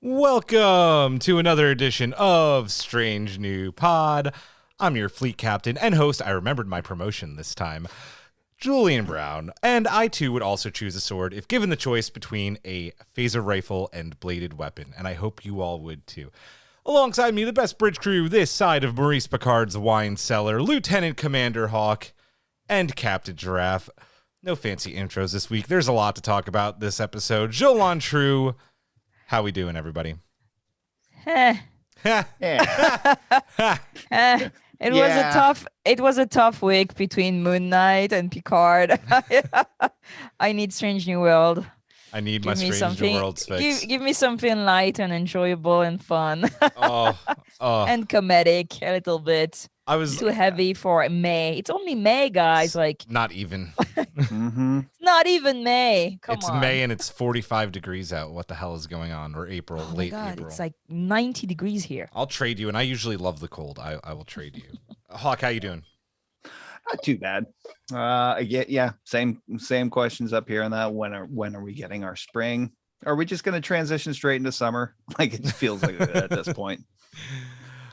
Welcome to another edition of Strange New Pod. I'm your fleet captain and host. I remembered my promotion this time, Julian Brown. And I too would also choose a sword if given the choice between a phaser rifle and bladed weapon. And I hope you all would too. Alongside me, the best bridge crew this side of Maurice Picard's wine cellar, Lieutenant Commander Hawk and Captain Girafe. No fancy intros this week. There's a lot to talk about this episode. Jolan True. How we doing, everybody? It was a tough week between Moon Knight and Picard. I need Strange New World. I need my Strange New Worlds fix. Give me something light and enjoyable and fun. And comedic a little bit. I was too heavy for May. It's only May, guys. Like not even. It's not even May. Come on. It's May and it's 45 degrees out. What the hell is going on? Or April, late April. It's like 90 degrees here. I'll trade you, and I usually love the cold. I will trade you. Hawk, how you doing? Not too bad. Same questions up here on that. When are we getting our spring? Are we just going to transition straight into summer? Like it feels like at this point.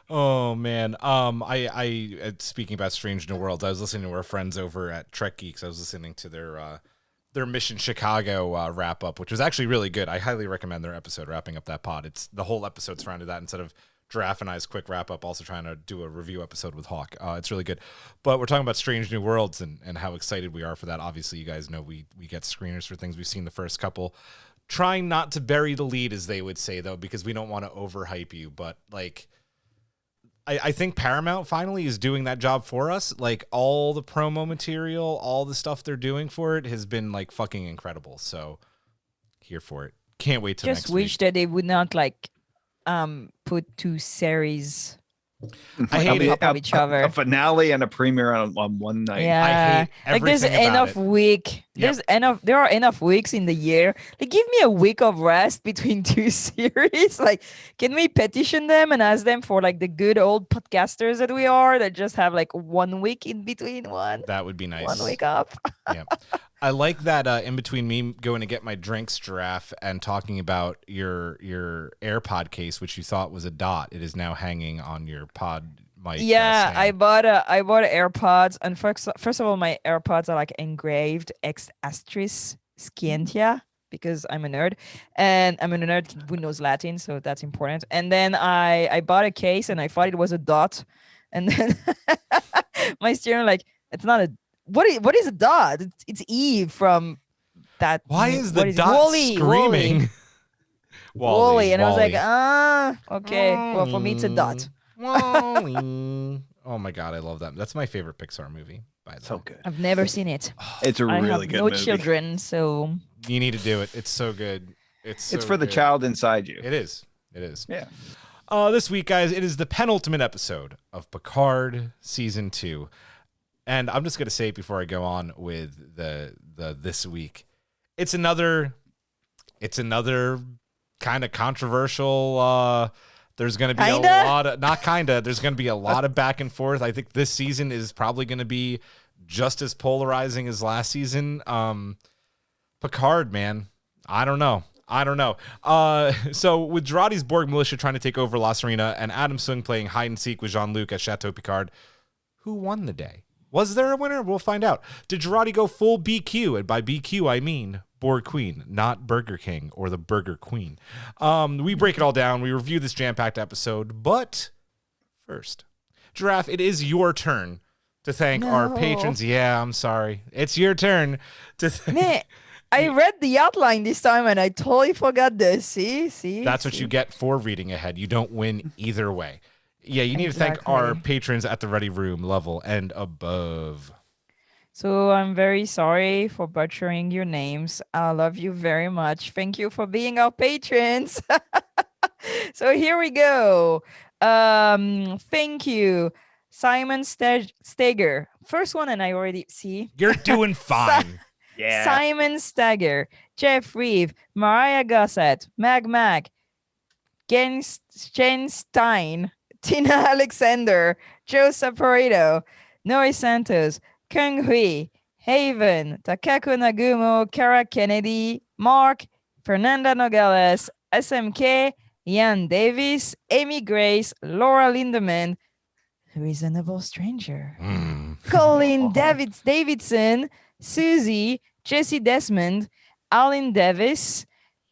Oh man. I speaking about Strange New Worlds, I was listening to our friends over at Trek Geeks. I was listening to their Mission Chicago wrap up, which was actually really good. I highly recommend their episode wrapping up that pod. It's the whole episode surrounded that instead of Girafe and I's quick wrap up, also trying to do a review episode with Hawk. It's really good. But we're talking about Strange New Worlds and how excited we are for that. Obviously, you guys know we get screeners for things. We've seen the first couple. Trying not to bury the lead, as they would say, though, because we don't want to overhype you. But like, I think Paramount finally is doing that job for us. Like all the promo material, all the stuff they're doing for it has been like fucking incredible. So here for it. Can't wait till next week. Just wish that they would not like put two series I hate it. of each other. A finale and a premiere on one night. Yeah, I hate like there's everything about enough it. week. Yep. There are enough weeks in the year. Like give me a week of rest between two series. Like, can we petition them and ask them for like the good old podcasters that we are that just have like 1 week in between one? That would be nice. 1 week off. Yeah. I like that in between me going to get my drinks, Girafe, and talking about your AirPod case, which you thought was a dot. It is now hanging on your pod mic. Yeah, stand. I bought AirPods, and first of all, my AirPods are like engraved X asterisk Scientia because I'm a nerd, and I'm a nerd who knows Latin, so that's important. And then I bought a case, and I thought it was a dot, and then my student like, it's not a. What is a dot? It's Eve from that. Why is the dot screaming? Wally. And I was like, okay. Well, for me, it's a dot. Wally. Oh my god, I love that. That's my favorite Pixar movie. By the way, So good. I've never seen it. It's a really good no movie. children, so you need to do it. It's so good. It's for the child inside you. It is. Yeah. This week, guys, it is the penultimate episode of Picard season 2. And I'm just going to say it before I go on with the this week. It's another kind of controversial. There's going to be a lot of, there's going to be a lot of back and forth. I think this season is probably going to be just as polarizing as last season. Picard, man, I don't know. So with Jurati's Borg militia trying to take over La Serena and Adam Sung playing hide and seek with Jean-Luc at Chateau Picard, who won the day? Was there a winner? We'll find out. Did Jurati go full BQ? And by BQ, I mean Borg Queen, not Burger King or the Burger Queen. We break it all down. We review this jam-packed episode. But first, Girafe, it is your turn to thank our patrons. Yeah, I'm sorry. It's your turn to thank. I read the outline this time and I totally forgot this. See? That's what you get for reading ahead. You don't win either way. Yeah, you need to thank our patrons at the Ready Room level and above. So I'm very sorry for butchering your names. I love you very much. Thank you for being our patrons. So here we go. Thank you, Simon Steger. First one, and I already see. You're doing fine. Yeah. Simon Steger, Jeff Reeve, Mariah Gossett, Mag, Jen Stein, Tina Alexander, Joe Saporito, Nori Santos, Kung Hui, Haven, Takako Nagumo, Kara Kennedy, Mark, Fernanda Nogales, SMK, Ian Davis, Amy Grace, Laura Lindemann, Reasonable Stranger, Colin Davidson, Susie, Jesse Desmond, Alan Davis,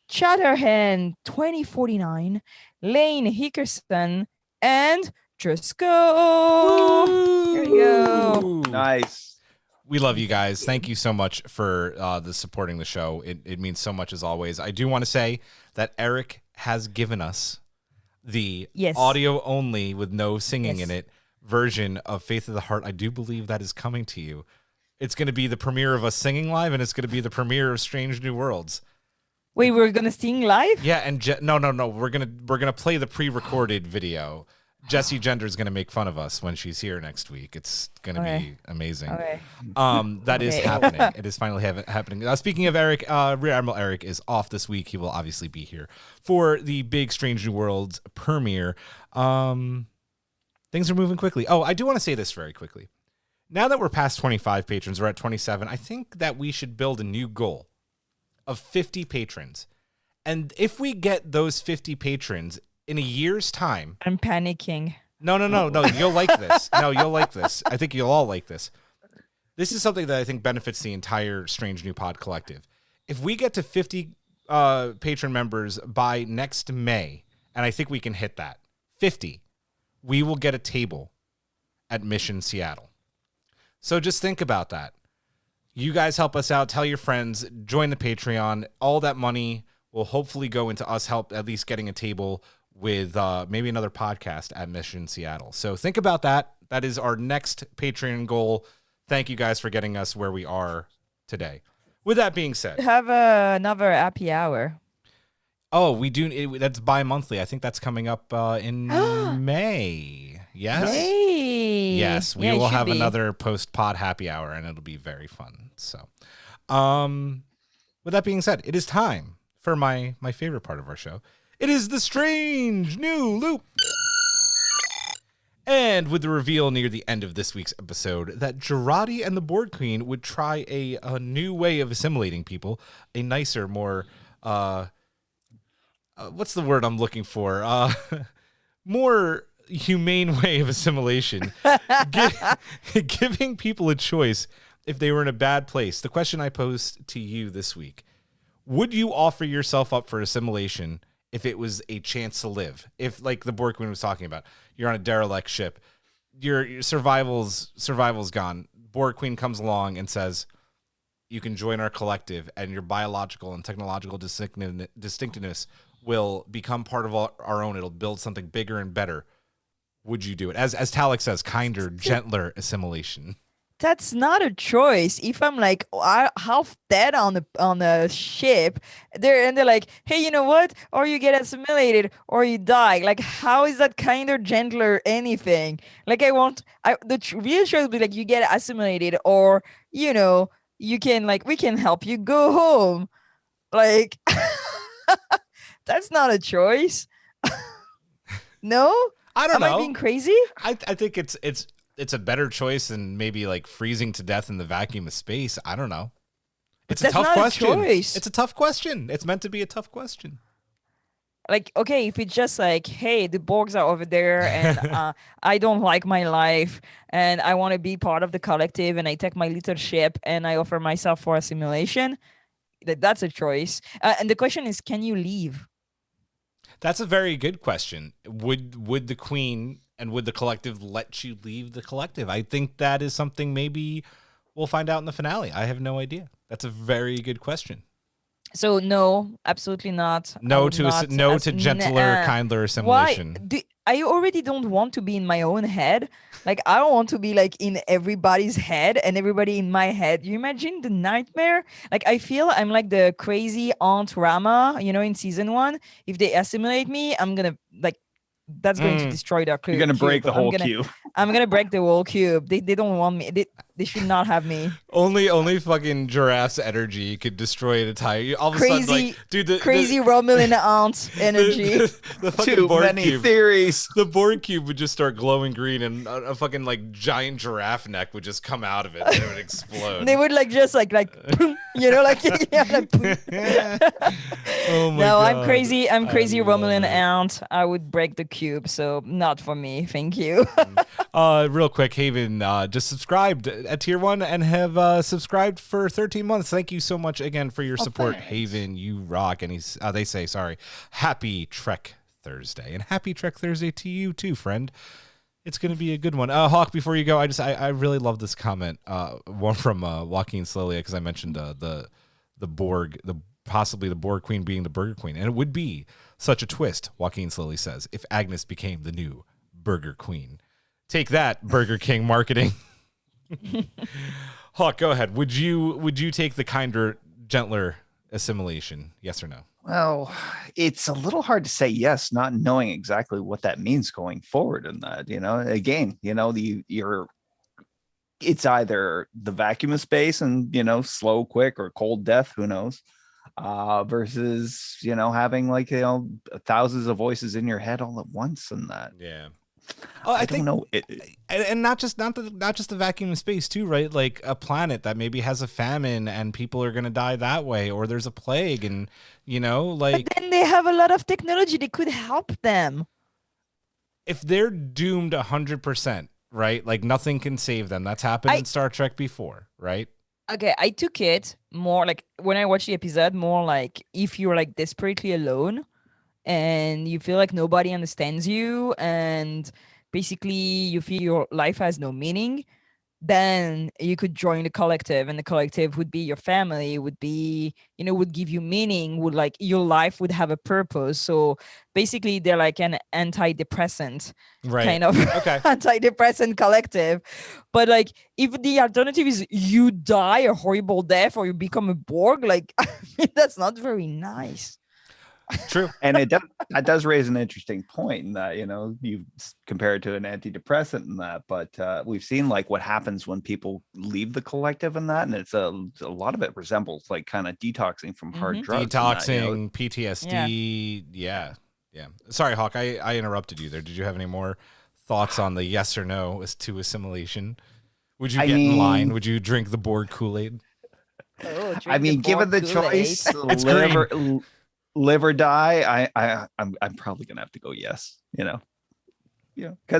Chatterhand 2049, Lane Hickerson, and Just Go. Here we go. Woo! Nice. We love you guys. Thank you so much for the supporting the show. It means so much as always. I do want to say that Eric has given us the audio only with no singing in it version of Faith of the Heart. I do believe that is coming to you. It's going to be the premiere of us singing live, and it's going to be the premiere of Strange New Worlds. Wait, we're gonna sing live? Yeah, and no. We're gonna play the pre-recorded video. Jessie Gender is gonna make fun of us when she's here next week. It's gonna be amazing. Okay. That is happening. It is finally happening. Speaking of Eric, Rear Admiral Eric is off this week. He will obviously be here for the big Strange New Worlds premiere. Things are moving quickly. Oh, I do want to say this very quickly. Now that we're past 25 patrons, we're at 27. I think that we should build a new goal of 50 patrons. And if we get those 50 patrons in a year's time... I'm panicking. No. You'll like this. No, you'll like this. I think you'll all like this. This is something that I think benefits the entire Strange New Pod collective. If we get to 50 patron members by next May, and I think we can hit that, 50, we will get a table at Mission Seattle. So just think about that. You guys help us out. Tell your friends. Join the Patreon. All that money will hopefully go into us help at least getting a table with maybe another podcast at Mission Seattle. So think about that. That is our next Patreon goal. Thank you guys for getting us where we are today. With that being said, Have another happy hour. oh, we do. That's bi-monthly. I think that's coming up in May. Yes. Hey. Yes, we will have another post-pod happy hour, and it'll be very fun. So, with that being said, it is time for my favorite part of our show. It is the Strange New Loop. And with the reveal near the end of this week's episode that Jurati and the Borg Queen would try a new way of assimilating people, a nicer, more, what's the word I'm looking for? More humane way of assimilation, giving people a choice if they were in a bad place. The question I posed to you this week: would you offer yourself up for assimilation if it was a chance to live? If, like the Borg Queen was talking about, you're on a derelict ship, your survival's gone. Borg Queen comes along and says, you can join our collective, and your biological and technological distinctiveness will become part of our own. It'll build something bigger and better. Would you do it? As Talek says, kinder, gentler assimilation. That's not a choice. If I'm like half dead on the ship, they're like, hey, you know what? Or you get assimilated, or you die. Like, how is that kinder, gentler, anything? Like, the real choice would be like, you get assimilated, or you can we can help you go home. Like, that's not a choice. No. I don't know. Am I being crazy? I think it's a better choice than maybe like freezing to death in the vacuum of space. I don't know. It's a tough question. It's a tough question. It's meant to be a tough question. Like, okay, if it's just like, hey, the Borgs are over there, and I don't like my life, and I want to be part of the collective, and I take my little ship and I offer myself for assimilation, that's a choice. And the question is, can you leave? That's a very good question. Would the Queen and would the collective let you leave the collective? I think that is something maybe we'll find out in the finale. I have no idea. That's a very good question. So no, absolutely not. No to gentler, kinder assimilation. Why? I already don't want to be in my own head. Like, I don't want to be like in everybody's head and everybody in my head. You imagine the nightmare? Like, I feel I'm like the crazy Aunt Rama, in season 1. If they assimilate me, I'm gonna that's going to destroy their cube. You're gonna break the whole cube. I'm gonna break the whole cube. They don't want me. They should not have me. Only fucking Giraffe's energy could destroy an entire. All of a sudden, like, dude, Crazy Romulan aunt energy. The fucking Too Borg many cube. theories. The Borg cube would just start glowing green, and a fucking like giant giraffe neck would just come out of it, and it would explode. They would like just like you know, like yeah, like Oh my no, god! I'm crazy. I'm crazy I love Romulan it. aunt. I would break the cube, so not for me. Thank you. Real quick, Haven just subscribed at tier 1 and have subscribed for 13 months. Thank you so much again for your support, thanks. Haven. You rock. And they say, sorry, happy Trek Thursday, and happy Trek Thursday to you too, friend. It's going to be a good one. Hawk, before you go, I really love this comment. One from Joaquin Slolia, because I mentioned the Borg, possibly the Borg Queen being the Burger Queen, and it would be such a twist. Joaquin slowly says, if Agnes became the new Burger Queen. Take that, Burger King marketing. Hawk, go ahead. Would you take the kinder, gentler assimilation? Yes or no? Well, it's a little hard to say yes, not knowing exactly what that means going forward in that, again, it's either the vacuum of space and, slow, quick or cold death, who knows, versus, having like, thousands of voices in your head all at once and that. Yeah. I don't know. And not just the vacuum of space too, right? Like a planet that maybe has a famine and people are going to die that way, or there's a plague, and like. But then they have a lot of technology that could help them. If they're doomed 100%, right? Like nothing can save them. That's happened in Star Trek before, right? Okay, I took it more like when I watched the episode, more like if you're like desperately alone and you feel like nobody understands you and basically you feel your life has no meaning, then you could join the collective, and the collective would be your family, would be, would give you meaning, would like your life would have a purpose. So basically they're like an antidepressant kind of antidepressant collective. But like if the alternative is you die a horrible death or you become a Borg, like I mean, that's not very nice. True. And that does raise an interesting point in that, you compare it to an antidepressant in that, but we've seen like what happens when people leave the collective and that, and it's a lot of it resembles like kind of detoxing from hard drugs. Detoxing, PTSD. Yeah. Sorry, Hawk, I interrupted you there. Did you have any more thoughts on the yes or no as to assimilation? Would you get in line? Would you drink the Borg Kool-Aid? Oh, given the choice, live or die, I'm probably gonna have to go yes, because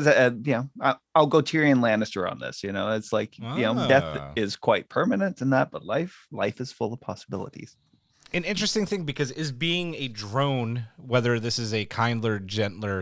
I'll go Tyrion Lannister on this. It's like death is quite permanent in that, but life is full of possibilities. An interesting thing, because is being a drone, whether this is a kinder, gentler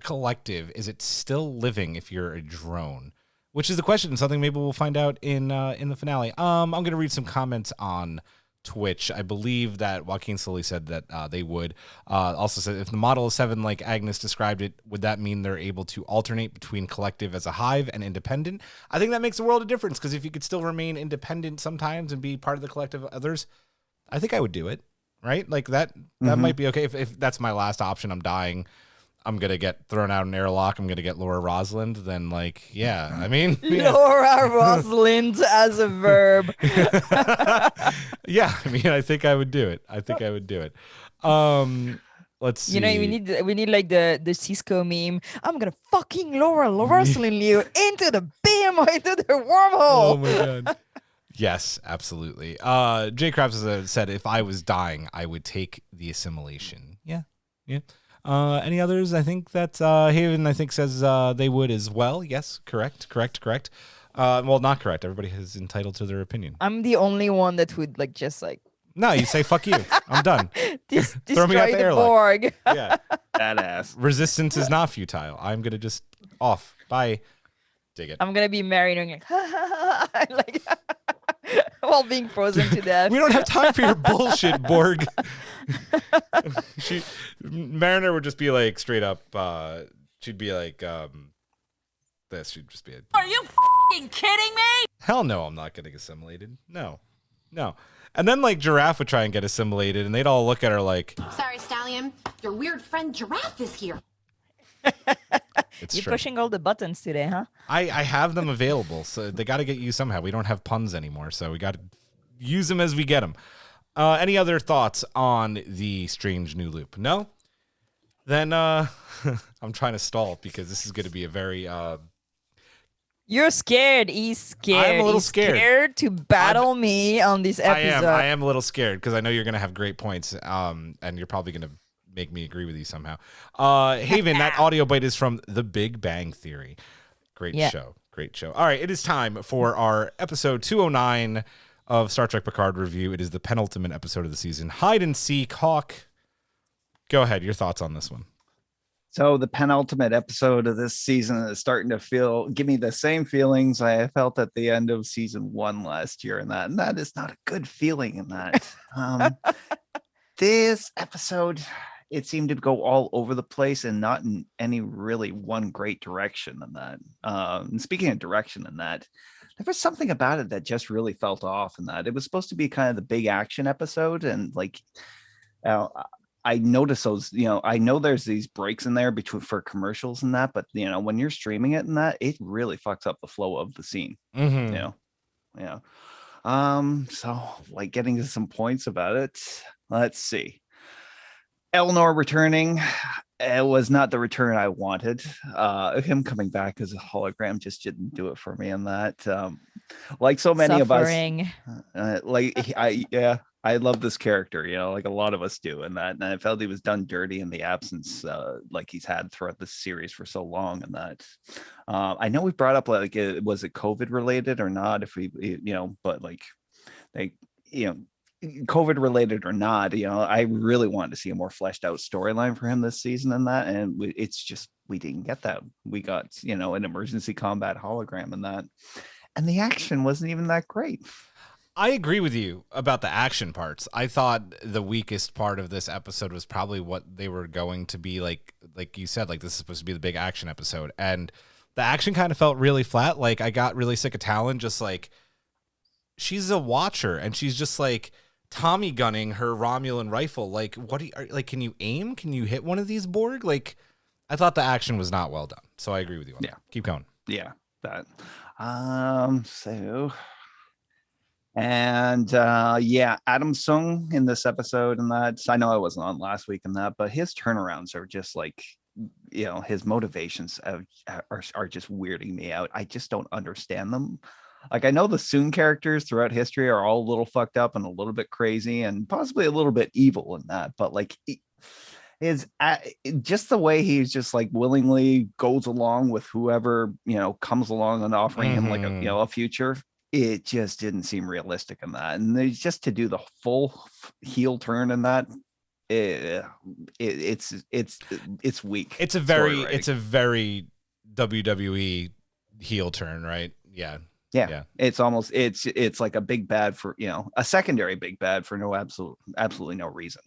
collective, is it still living if you're a drone? Which is the question, something maybe we'll find out in the finale. I'm going to read some comments on Twitch. I believe that Joaquin Sully said that they would. Also said, if the model is 7 like Agnes described it, would that mean they're able to alternate between collective as a hive and independent? I think that makes a world of difference, because if you could still remain independent sometimes and be part of the collective of others, I think I would do it, right? Like that might be okay. If that's my last option, I'm dying, I'm going to get thrown out an airlock, I'm going to get Laura Rosalind, then like, yeah, I mean. Yeah. Laura Rosalind as a verb. Yeah, I mean, I think I would do it. Let's see. We need like the Cisco meme. I'm going to fucking Laura Rosalind you into the beam or into the wormhole. Oh my God. Yes, absolutely. Jay Krabs said, if I was dying, I would take the assimilation. Yeah. Any others? I think that Haven, I think, says they would as well. Yes, correct. Well, not correct. Everybody is entitled to their opinion. I'm the only one that would like just like. No, you say fuck you. I'm done. Throw me out the airlock. Borg. Yeah, badass. Resistance is not futile. I'm gonna just off. Bye. Dig it. I'm gonna be married and like while being frozen to death. We don't have time for your bullshit, Borg. Mariner would just be like straight up. She'd be like this. She'd just be. Are you f***ing kidding me? Hell no, I'm not getting assimilated. No. And then like Girafe would try and get assimilated, and they'd all look at her like, sorry, Stallion, your weird friend Girafe is here. You're true. pushing all the buttons today, huh? I have them available, so they got to get used somehow. We don't have puns anymore, so we got to use them as we get them. Any other thoughts on the strange new loop? No? Then I'm trying to stall because this is going to be a very... You're scared. He's scared. I'm a little He's scared. to battle me on this episode. I am a little scared because I know you're going to have great points, and you're probably going to make me agree with you somehow. Haven, that audio bite is from The Big Bang Theory. Great show. Great show. All right, it is time for our episode 209 of Star Trek Picard review. It is the penultimate episode of the season. Hide and Seek. Hawk, go ahead. Your thoughts on this one. So the penultimate episode of this season is starting to give me the same feelings I felt at the end of season 1 last year, and that is not a good feeling in that. This episode, it seemed to go all over the place and not in any really one great direction in that. And speaking of direction in that, there was something about it that just really felt off in that. It was supposed to be kind of the big action episode, and like I noticed those, I know there's these breaks in there for commercials and that, but when you're streaming it and that, it really fucks up the flow of the scene. Mm-hmm. Yeah. So like getting to some points about it, let's see. Elnor returning, it was not the return I wanted. Him coming back as a hologram just didn't do it for me in that. Like so many Suffering. of us, I love this character, like a lot of us do, and I felt he was done dirty in the absence, like he's had throughout the series for so long. And that, I know we brought up like, was it COVID related or not? If we, but like, COVID related or not, I really wanted to see a more fleshed out storyline for him this season and that, and it's just we didn't get that. We got an emergency combat hologram and that, and the action wasn't even that great. I agree with you about the action parts. I thought the weakest part of this episode was probably what they were going to be like you said, like this is supposed to be the big action episode, and the action kind of felt really flat. Like I got really sick of Talon, just like she's a watcher and she's just like Tommy gunning her Romulan rifle. Like, what do you, like, can you aim? Can you hit one of these Borg? Like, I thought the action was not well done. So I agree with you on that. Keep going. Yeah, that. Adam Sung in this episode, and that I know I wasn't on last week in that, but his turnarounds are just like, his motivations are just weirding me out. I just don't understand them. Like, I know the Soong characters throughout history are all a little fucked up and a little bit crazy and possibly a little bit evil in that, but like just the way he's just like willingly goes along with whoever comes along and offering him like a future. It just didn't seem realistic in that, and they just to do the full heel turn in that, it's weak. It's a very WWE heel turn, right? Yeah. It's almost it's like a big bad for a secondary big bad for absolutely no reason.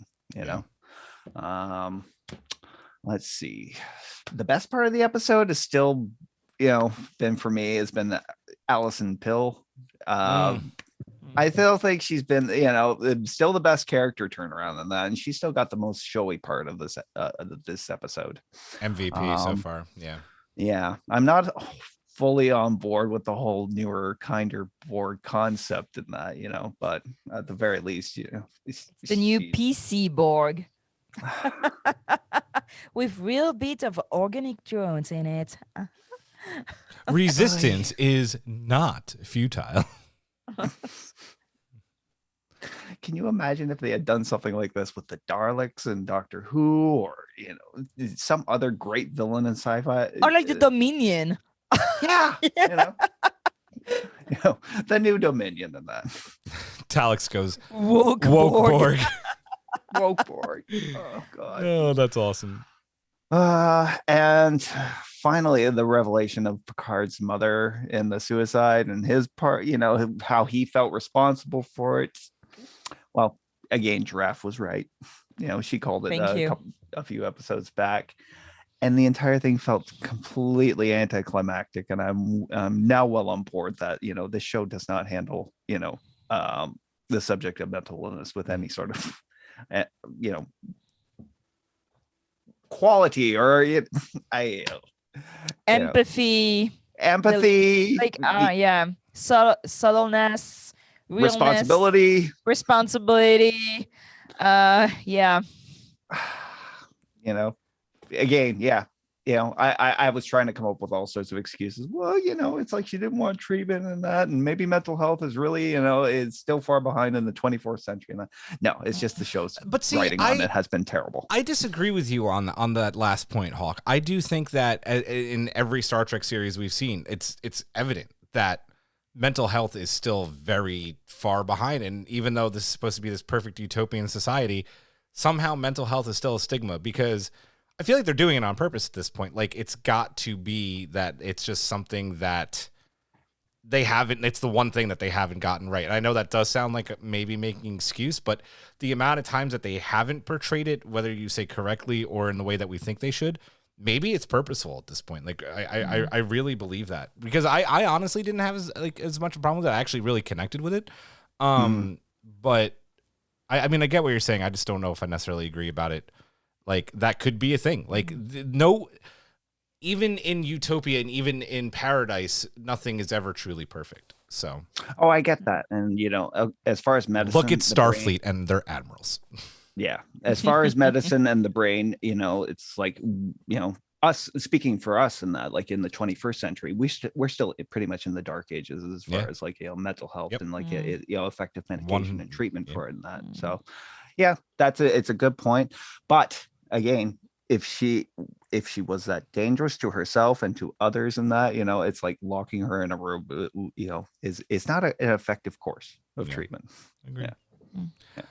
Let's see. The best part of the episode is still been for me has been Allison Pill. I still think she's been, still the best character turnaround in that, and she still got the most showy part of this episode. MVP so far, yeah. I'm not fully on board with the whole newer, kinder Borg concept in that, but at the very least, it's the new PC Borg with real bit of organic drones in it. Resistance is not futile. Can you imagine if they had done something like this with the Daleks and Doctor Who, or some other great villain in sci-fi, or like the Dominion? Yeah, the new Dominion in that. Talix goes woke Borg. Woke Borg. Oh god. Oh, that's awesome. And finally, the revelation of Picard's mother in the suicide and his part, how he felt responsible for it. Well, again, Girafe was right. She called it a few episodes back, and the entire thing felt completely anticlimactic. And I'm now well on board that this show does not handle the subject of mental illness with any sort of quality, or Empathy, empathy, yeah, subtleness, realness, responsibility. Yeah. Again, yeah. I was trying to come up with all sorts of excuses. Well, it's like she didn't want treatment and that, and maybe mental health is really, is still far behind in the 24th century. And no, it's just the show's writing on it has been terrible. I disagree with you on that last point, Hawk. I do think that in every Star Trek series we've seen, it's evident that mental health is still very far behind. And even though this is supposed to be this perfect utopian society, somehow mental health is still a stigma, because I feel like they're doing it on purpose at this point. Like, it's got to be that it's just something that they haven't, it's the one thing that they haven't gotten right. And I know that does sound like maybe making an excuse, but the amount of times that they haven't portrayed it, whether you say correctly or in the way that we think they should, maybe it's purposeful at this point. Like, I really believe that, because I honestly didn't have as much of a problem with it. I actually really connected with it. But I mean, I get what you're saying. I just don't know if I necessarily agree about it. Like, that could be a thing. Like, no, even in utopia and even in paradise, nothing is ever truly perfect. So, I get that. And, as far as medicine, look at Starfleet and their admirals. Yeah. As far as medicine and the brain, it's like, us speaking for us in that, like in the 21st century, we're still pretty much in the dark ages as far as like, mental health and like, effective medication and treatment for it and that. So, yeah, it's a good point. But again, if she was that dangerous to herself and to others and that, it's like locking her in a room, is not an effective course of treatment. Agreed. Yeah.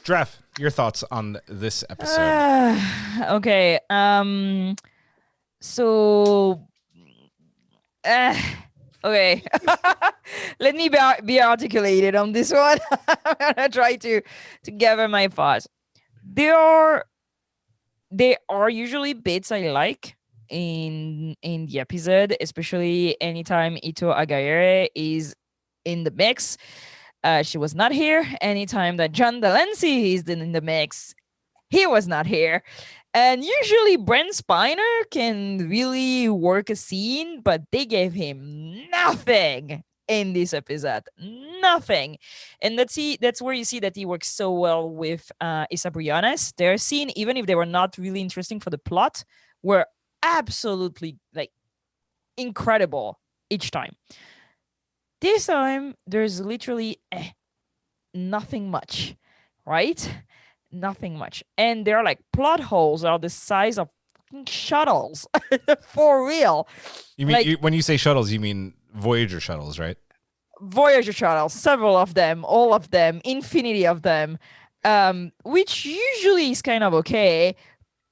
Girafe, your thoughts on this episode? Okay. So, okay. Let me be articulated on this one. I'm gonna try to gather my thoughts. There are usually bits I like in the episode, especially anytime Ito Agayere is in the mix. She was not here. Anytime that John Delancey is in the mix, he was not here. And usually Brent Spiner can really work a scene, but they gave him nothing in this episode. Nothing. And that's where you see that he works so well with Issa Briones. Their scene, even if they were not really interesting for the plot, were absolutely like incredible each time. This time, there's literally nothing much, right? Nothing much. And they're like plot holes are the size of shuttles for real. You mean, when you say shuttles, you mean Voyager shuttles, right? Voyager shuttles, several of them, all of them, infinity of them, which usually is kind of okay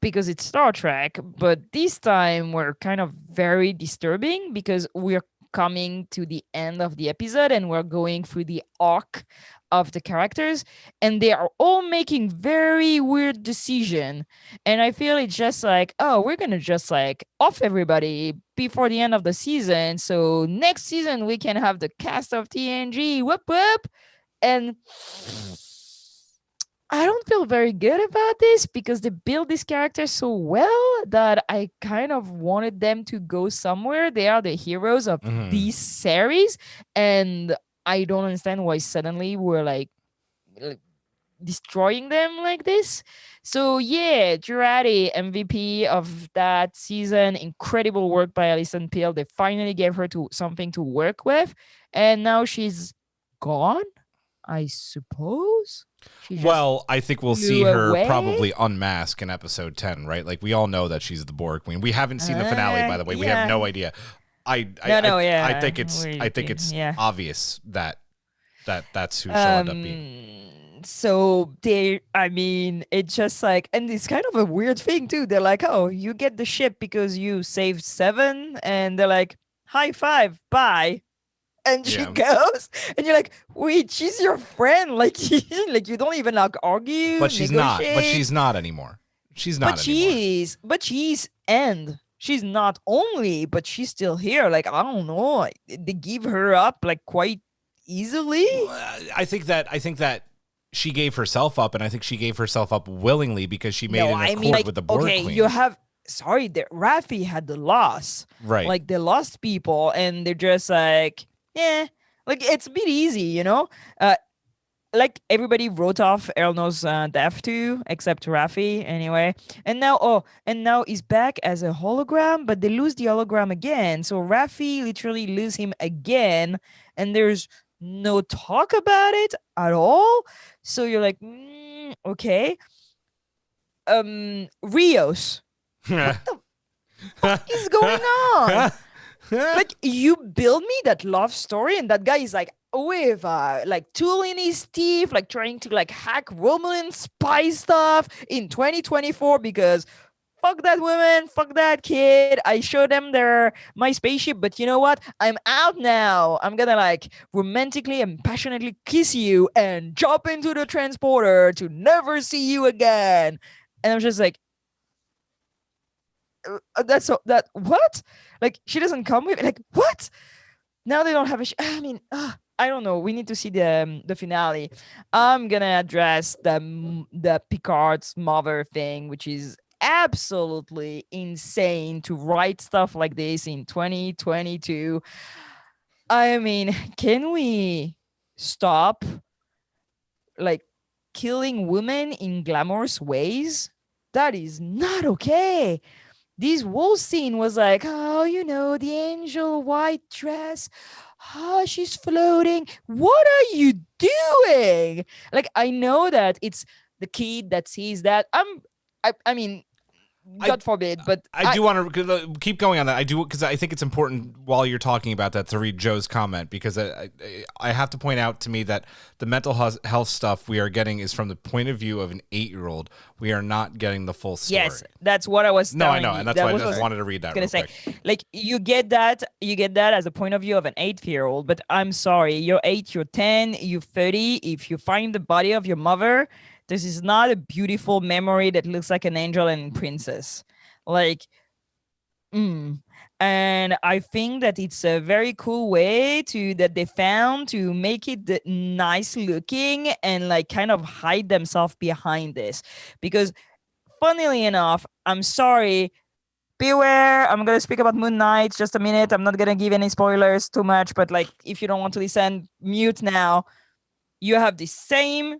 because it's Star Trek. But this time we're kind of very disturbing because we're coming to the end of the episode and we're going through the arc of the characters and they are all making very weird decision, and I feel it's just like, oh, we're gonna just like off everybody before the end of the season so next season we can have the cast of TNG, whoop whoop. And I don't feel very good about this because they build these characters so well that I kind of wanted them to go somewhere. They are the heroes of these series, and I don't understand why suddenly we're like destroying them like this. So yeah, Jurati, MVP of that season. Incredible work by Alison Pill. They finally gave her something to work with, and now she's gone, I suppose. Well, I think we'll see her probably unmask in episode 10, right? Like, we all know that she's the Borg Queen. We haven't seen the finale, by the way. We have no idea. I think it's obvious that that's who she'll end up being. So it's just like, and it's kind of a weird thing too. They're like, oh, you get the ship because you saved 7, and they're like, high five, bye. And she goes, and you're like, wait, she's your friend. Like, like you don't even like argue. But she's not. But she's not anymore. She's not. But she's and she's not only, but she's still here. Like, I don't know. They give her up like quite easily. I think that she gave herself up, and I think she gave herself up willingly because she made an accord with the Borg Queen. sorry, that Raffi had the loss. Right. Like, they lost people, and they're just like, like, it's a bit easy, you know? Like, everybody wrote off Elno's death too, except Raffi, anyway. And now he's back as a hologram, but they lose the hologram again. So Raffi literally lose him again, and there's no talk about it at all. So you're like, okay. Rios, what the fuck is going on? Like, you build me that love story, and that guy is like with like tool in his teeth, like trying to like hack Romulan spy stuff in 2024 because fuck that woman, fuck that kid. I showed them my spaceship, but you know what? I'm out now. I'm gonna like romantically and passionately kiss you and jump into the transporter to never see you again. And I'm just like, that what? Like, she doesn't come with, like, what? Now they don't have I mean, I don't know. We need to see the finale. I'm gonna address the Picard's mother thing, which is absolutely insane to write stuff like this in 2022. I mean, can we stop like killing women in glamorous ways? That is not okay. This whole scene was like, oh, you know, the angel white dress. Oh, she's floating. What are you doing? Like, I know that it's the kid that sees that. I mean, God forbid, but I do want to keep going on that. I do, because I think it's important while you're talking about that to read Joe's comment, because I have to point out to me that the mental health stuff we are getting is from the point of view of an 8-year-old. We are not getting the full story. Yes, that's what I was telling I know, you. and that's why I just wanted to read that. Gonna say, like, you get that as a point of view of an 8-year-old, but I'm sorry, you're 8, you're 10, you're 30. If you find the body of your mother, this is not a beautiful memory that looks like an angel and princess. Like, and I think that it's a very cool way that they found to make it nice looking and like kind of hide themselves behind this. Because funnily enough, I'm sorry, beware, I'm going to speak about Moon Knight just a minute. I'm not going to give any spoilers too much, but like, if you don't want to listen, mute now. You have the same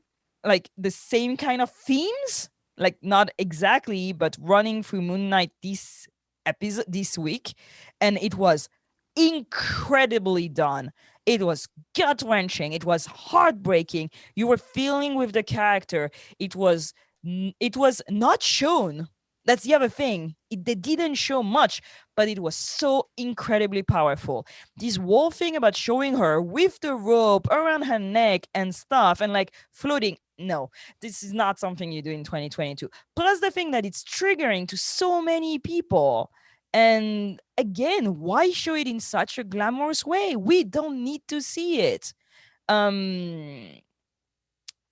kind of themes, like not exactly, but running through Moon Knight this episode this week, and it was incredibly done. It was gut-wrenching. It was heartbreaking. You were feeling with the character. It was not shown. That's the other thing. They didn't show much, but it was so incredibly powerful. This whole thing about showing her with the rope around her neck and stuff and like floating. No, this is not something you do in 2022. Plus the thing that it's triggering to so many people. And again, why show it in such a glamorous way? We don't need to see it.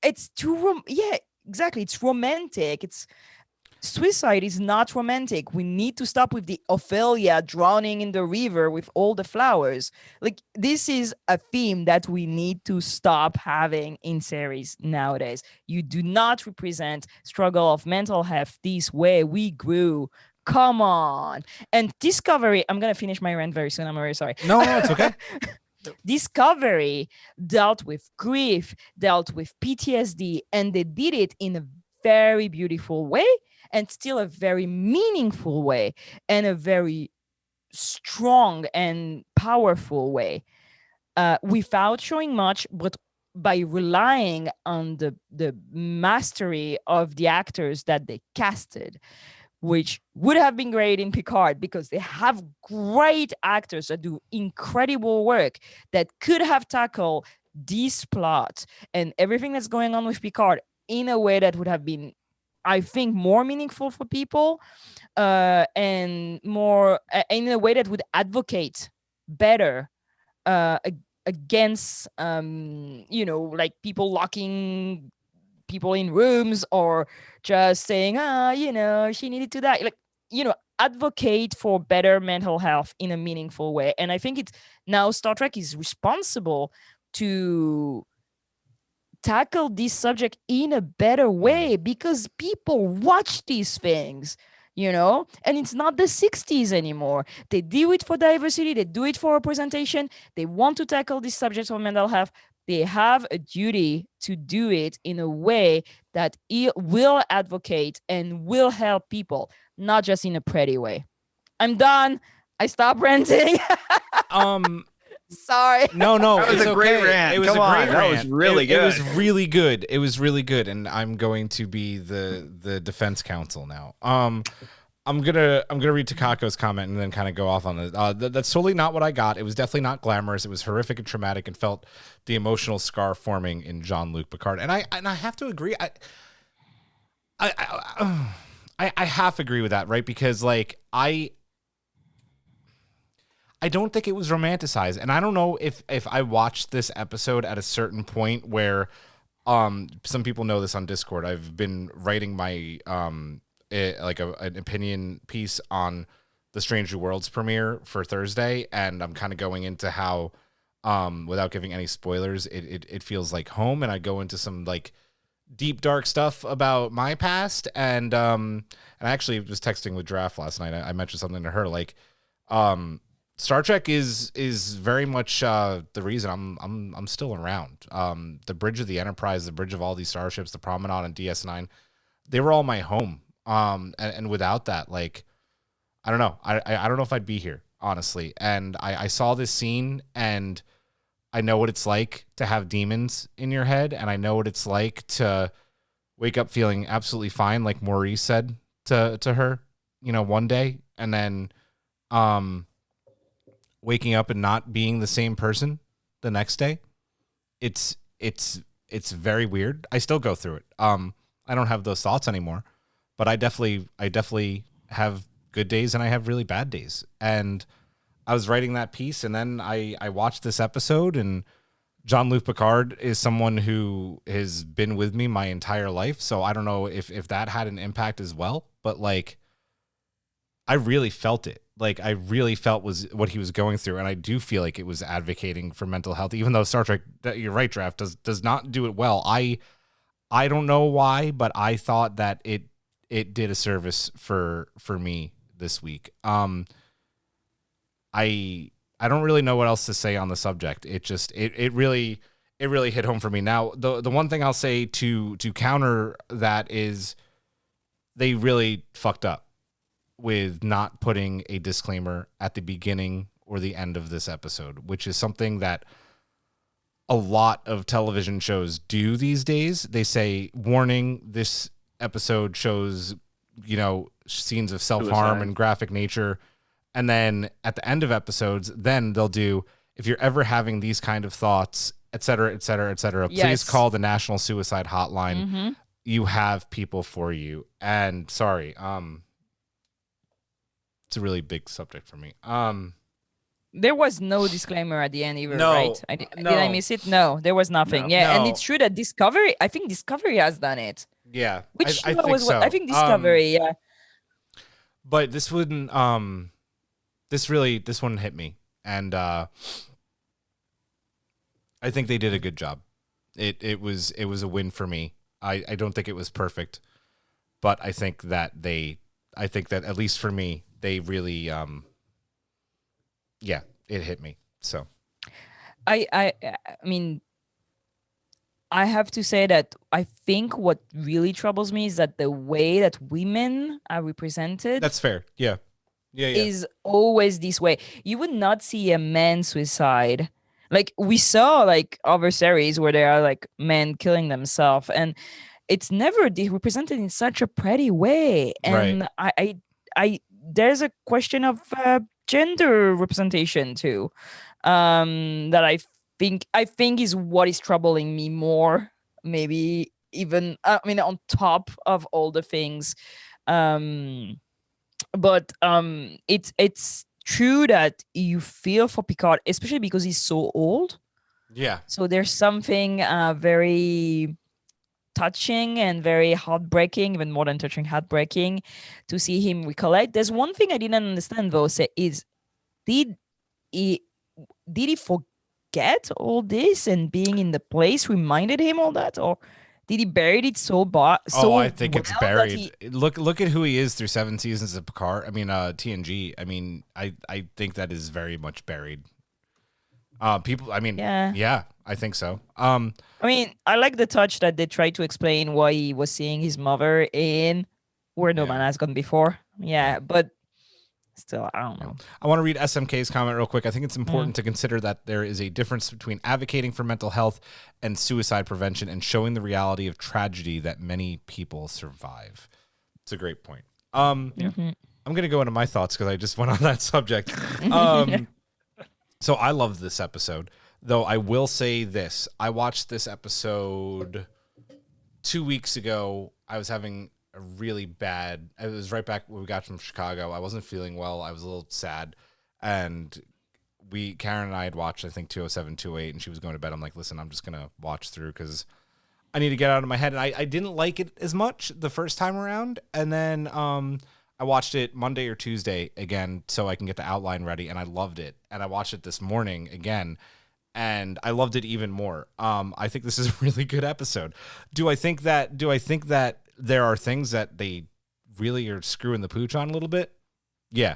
It's too exactly. It's romantic. Suicide is not romantic. We need to stop with the Ophelia drowning in the river with all the flowers. Like, this is a theme that we need to stop having in series nowadays. You do not represent struggle of mental health this way. We grew. Come on. And Discovery, I'm going to finish my rant very soon. I'm very sorry. No, it's okay. Discovery dealt with grief, dealt with PTSD, and they did it in a very beautiful way, and still a very meaningful way, and a very strong and powerful way, without showing much, but by relying on the mastery of the actors that they casted, which would have been great in Picard because they have great actors that do incredible work that could have tackled this plot and everything that's going on with Picard in a way that would have been, I think, more meaningful for people, and more in a way that would advocate better against, like people locking people in rooms or just saying, she needed to die. Like, advocate for better mental health in a meaningful way. And I think it's now Star Trek is responsible to tackle this subject in a better way because people watch these things. And it's not the 60s anymore. They do it for diversity, they do it for representation, they want to tackle this subject of mental health. They have a duty to do it in a way that it will advocate and will help people, not just in a pretty way. I'm done. I stop ranting. Sorry. No, That was it's a great okay. rant. It was Come a great on, that rant. was really good. It was really good. It was really good, and I'm going to be the defense counsel now. I'm gonna read Takako's comment and then kind of go off on it. That's totally not what I got. It was definitely not glamorous. It was horrific and traumatic, and felt the emotional scar forming in Jean-Luc Picard. And I have to agree. I half agree with that, right? Because like I don't think it was romanticized, and I don't know if I watched this episode at a certain point where some people know this on Discord. I've been writing my an opinion piece on the Strange New Worlds premiere for Thursday, and I'm kind of going into how without giving any spoilers, it feels like home, and I go into some like deep dark stuff about my past, and I actually was texting with Girafe last night. I mentioned something to her like Star Trek is very much the reason I'm still around. The bridge of the Enterprise, the bridge of all these starships, the Promenade and DS9, they were all my home. And without that, like, I don't know. I don't know if I'd be here, honestly. And I saw this scene, and I know what it's like to have demons in your head, and I know what it's like to wake up feeling absolutely fine, like Maurice said to her, one day, and then waking up and not being the same person the next day. It's very weird. I still go through it. I don't have those thoughts anymore, but I definitely have good days and I have really bad days. And I was writing that piece, and then I watched this episode, and Jean-Luc Picard is someone who has been with me my entire life. So I don't know if that had an impact as well, but like, I really felt it. Like, I really felt was what he was going through, and I do feel like it was advocating for mental health, even though Star Trek, you're right, Draft, does not do it well. I don't know why, but I thought that it did a service for me this week. I don't really know what else to say on the subject. It really hit home for me. Now, the one thing I'll say to counter that is they really fucked up with not putting a disclaimer at the beginning or the end of this episode, which is something that a lot of television shows do these days. They say, warning, this episode shows, scenes of self-harm and graphic nature. And then at the end of episodes, then they'll do, if you're ever having these kind of thoughts, et cetera, et cetera, et cetera, please call the National Suicide Hotline. Mm-hmm. You have people for you. And sorry, it's a really big subject for me. There was no disclaimer at the end either, no, right? Did I miss it? No, there was nothing. No. And it's true that Discovery has done it. Yeah. Which I think so. I think Discovery, yeah. But this wouldn't this one hit me. And I think they did a good job. It was a win for me. I don't think it was perfect, but I think that at least for me, they really it hit me. So I mean, I have to say that I think what really troubles me is that the way that women are represented. That's fair. Yeah. Is always this way. You would not see a man suicide. Like we saw like other series where there are like men killing themselves, and it's never represented in such a pretty way. And right. I there's a question of gender representation too, that I think is what is troubling me more. Maybe even on top of all the things. But it's true that you feel for Picard, especially because he's so old. Yeah. So there's something very touching and very heartbreaking, even more than touching, heartbreaking, to see him recollect. There's one thing I didn't understand though, is did he forget all this, and being in the place reminded him all that, or Did he buried it so I think it's well that buried. Look at who he is through 7 seasons of Picard. I mean, TNG. I mean, I think that is very much buried. People. I mean, yeah, I think so. I mean, I like the touch that they tried to explain why he was seeing his mother in Where No Man Has Gone Before. Yeah, but still, I don't know. I want to read SMK's comment real quick. I think it's important to consider that there is a difference between advocating for mental health and suicide prevention and showing the reality of tragedy that many people survive. It's a great point. I'm going to go into my thoughts because I just went on that subject. So I loved this episode, though I will say this. I watched this episode 2 weeks ago. I was having a really bad, it was right back when we got from Chicago. I wasn't feeling well. I was a little sad. And Karen and I had watched, I think, 207, 208, and she was going to bed. I'm like, listen, I'm just going to watch through because I need to get out of my head. And I didn't like it as much the first time around. And then I watched it Monday or Tuesday again so I can get the outline ready, and I loved it. And I watched it this morning again, and I loved it even more. I think this is a really good episode. Do I think that there are things that they really are screwing the pooch on a little bit? Yeah.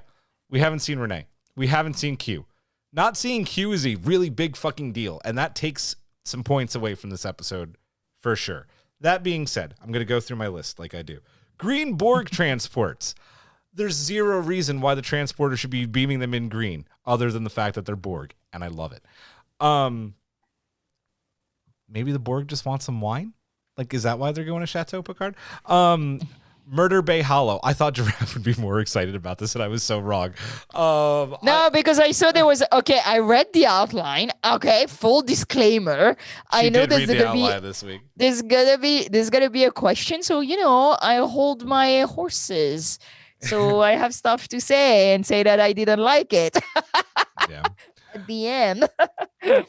We haven't seen Renee. We haven't seen Q. Not seeing Q is a really big fucking deal, and that takes some points away from this episode for sure. That being said, I'm going to go through my list like I do. Green Borg transports. There's zero reason why the transporter should be beaming them in green other than the fact that they're Borg, and I love it. Maybe the Borg just want some wine? Like, is that why they're going to Chateau Picard? Murder Bay Hollow. I thought Girafe would be more excited about this, and I was so wrong. Because I saw there was I read the outline. Okay, full disclaimer. I know there's gonna be this week. There's gonna be a question. So I hold my horses. So I have stuff to say and say that I didn't like it. Yeah. At the end.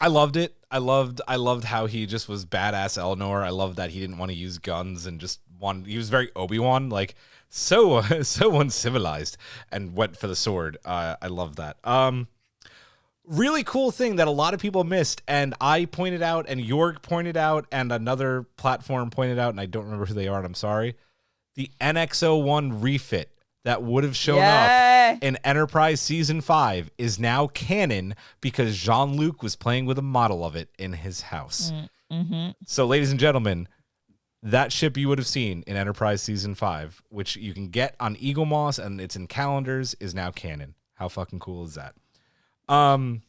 I loved it. I loved how he just was badass Eleanor. I loved that he didn't want to use guns and just he was very Obi-Wan, like so uncivilized, and went for the sword. I love that. Really cool thing that a lot of people missed, and I pointed out, and Jorg pointed out, and another platform pointed out, and I don't remember who they are, and I'm sorry. The NX-01 refit that would have shown up in Enterprise Season 5 is now canon because Jean-Luc was playing with a model of it in his house. So, ladies and gentlemen, that ship you would have seen in Enterprise Season 5, which you can get on Eagle Moss and it's in calendars, is now canon. How fucking cool is that? And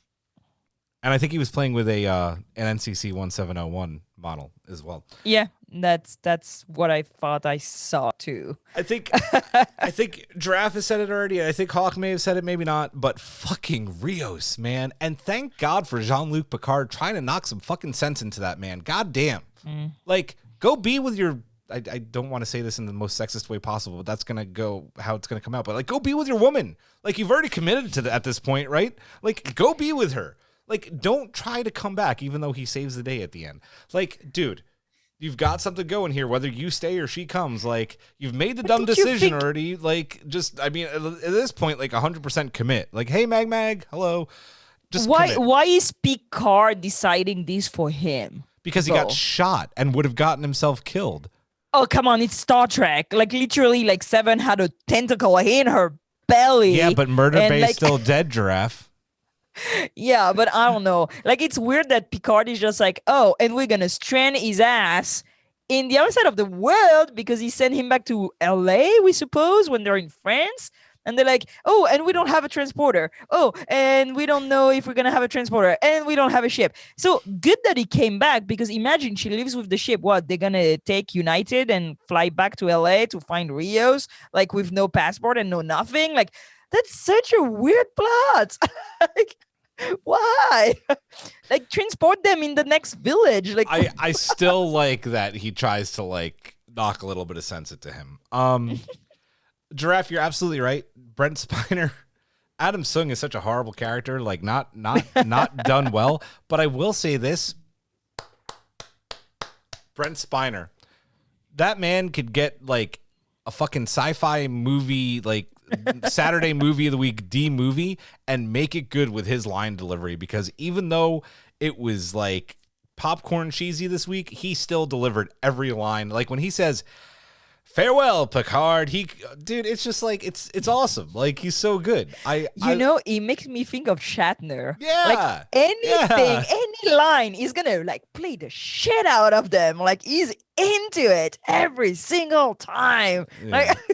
I think he was playing with an NCC 1701 model as well. Yeah, that's what I thought I saw too. I think Girafe has said it already, and I think Hawk may have said it, maybe not, but fucking Rios, man. And thank God for Jean-Luc Picard trying to knock some fucking sense into that man. God damn. Like, go be with your, I don't want to say this in the most sexist way possible, but that's going to go how it's going to come out. But like, go be with your woman. Like, you've already committed to at this point, right? Like, go be with her. Like, don't try to come back, even though he saves the day at the end. Like, dude, you've got something going here, whether you stay or she comes. Like, you've made the dumb decision already. Like, just, I mean, at this point, like, 100% commit. Like, hey, Mag, hello. Just why is Picard deciding this for him? Because he got shot and would have gotten himself killed. Oh, come on, it's Star Trek. Like, literally, like, Seven had a tentacle in her belly. Yeah, but Murder Bay's still dead, Girafe. Yeah, but I don't know. Like, it's weird that Picard is just like, oh, and we're gonna strand his ass in the other side of the world because he sent him back to LA, we suppose, when they're in France. And they're like, oh, and we don't have a transporter. Oh, and we don't know if we're going to have a transporter. And we don't have a ship. So good that he came back, because imagine she lives with the ship. What, they're going to take United and fly back to LA to find Rios, like with no passport and no nothing? Like, that's such a weird plot. Like, why? Like, transport them in the next village. Like, I still like that he tries to, like, knock a little bit of sense into him. Girafe, you're absolutely right. Brent Spiner, Adam Sung is such a horrible character, like not done well. But I will say this: Brent Spiner, that man could get like a fucking sci-fi movie, like Saturday movie of the week D movie, and make it good with his line delivery. Because even though it was like popcorn cheesy this week, he still delivered every line. Like when he says, "Farewell, Picard," dude, it's just like it's awesome. Like he's so good. He makes me think of Shatner. Yeah. Like anything, any line, he's gonna like play the shit out of them. Like he's into it every single time.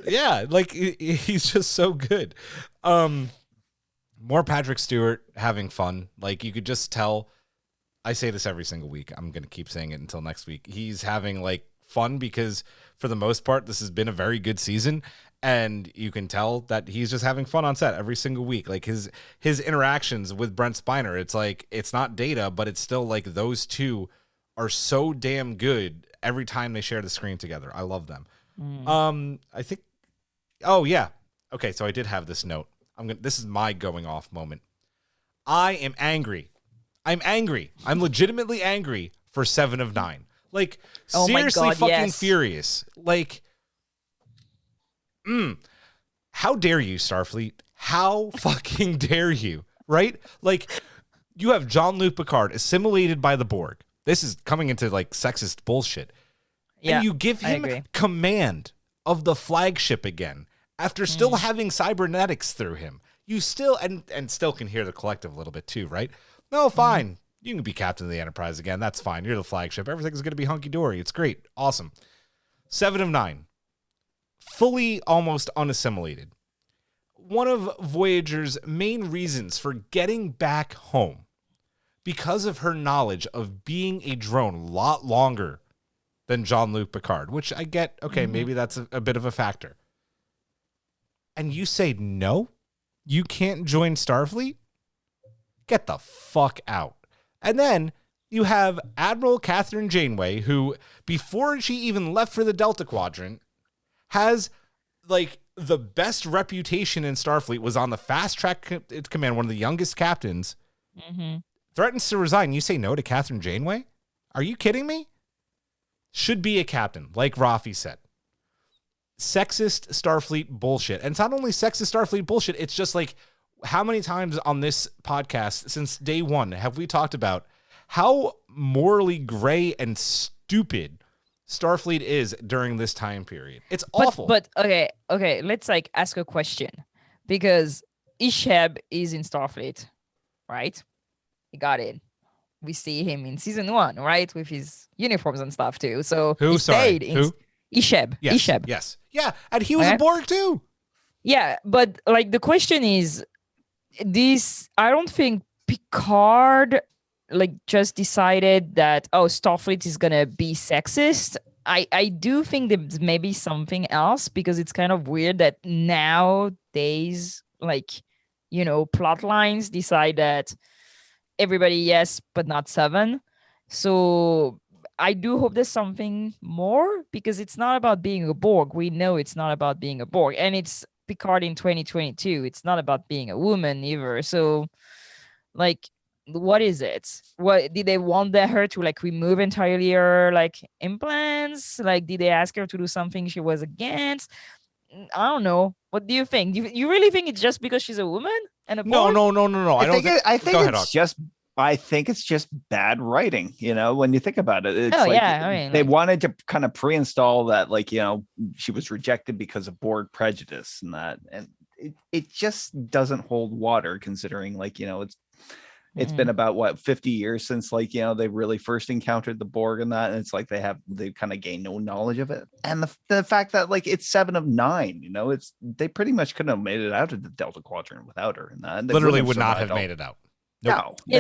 Yeah. Like he's just so good. More Patrick Stewart having fun. Like you could just tell. I say this every single week. I'm gonna keep saying it until next week. He's having like fun because for the most part, this has been a very good season, and you can tell that he's just having fun on set every single week. Like his interactions with Brent Spiner, it's like it's not Data, but it's still like those two are so damn good every time they share the screen together. I love them. I think. Oh yeah. Okay, so I did have this note. This is my going off moment. I am angry. I'm angry. I'm legitimately angry for 7 of 9. Like, seriously fucking furious. Like, how dare you, Starfleet? How fucking dare you, right? Like, you have Jean-Luc Picard assimilated by the Borg. This is coming into, like, sexist bullshit. Yeah, and you give him command of the flagship again after still having cybernetics through him. You still, and still can hear the collective a little bit too, right? No, fine. You can be captain of the Enterprise again. That's fine. You're the flagship. Everything's going to be hunky-dory. It's great. Awesome. 7 of 9. Fully almost unassimilated. One of Voyager's main reasons for getting back home, because of her knowledge of being a drone a lot longer than Jean-Luc Picard, which I get, okay, maybe that's a bit of a factor. And you say, no, you can't join Starfleet? Get the fuck out. And then you have Admiral Catherine Janeway, who, before she even left for the Delta Quadrant, has, like, the best reputation in Starfleet, was on the fast track to command, one of the youngest captains, threatens to resign. You say no to Catherine Janeway? Are you kidding me? Should be a captain, like Rafi said. Sexist Starfleet bullshit. And it's not only sexist Starfleet bullshit, it's just like, how many times on this podcast since day one have we talked about how morally gray and stupid Starfleet is during this time period? It's awful. But okay, let's like ask a question, because Isheb is in Starfleet, right? He got in. We see him in season 1, right, with his uniforms and stuff too. So who? He Sorry, stayed in who? Isheb. Yes, Isheb. Yes. Yeah, and he was a Borg too. Yeah, but like the question is, I don't think Picard like just decided that, oh, Starfleet is gonna be sexist. I do think there's maybe something else, because it's kind of weird that nowadays, like, plot lines decide that everybody yes, but not 7. So I do hope there's something more, because it's not about being a Borg. We know it's not about being a Borg, and it's Picard in 2022. It's not about being a woman either. So, like, what is it? What did they want her to like remove entirely her like implants? Like, did they ask her to do something she was against? I don't know. What do you think? You really think it's just because she's a woman and a Borg? No. I think it's just bad writing, when you think about it. It's they wanted to kind of pre-install that, like, she was rejected because of Borg prejudice and that. And it just doesn't hold water, considering, like, it's been about 50 years since, like, they really first encountered the Borg and that. And it's like they kind of gained no knowledge of it. And the fact that, like, it's 7 of 9, they pretty much couldn't have made it out of the Delta Quadrant without her. And that literally would not have made it out. Nope. No. Yeah,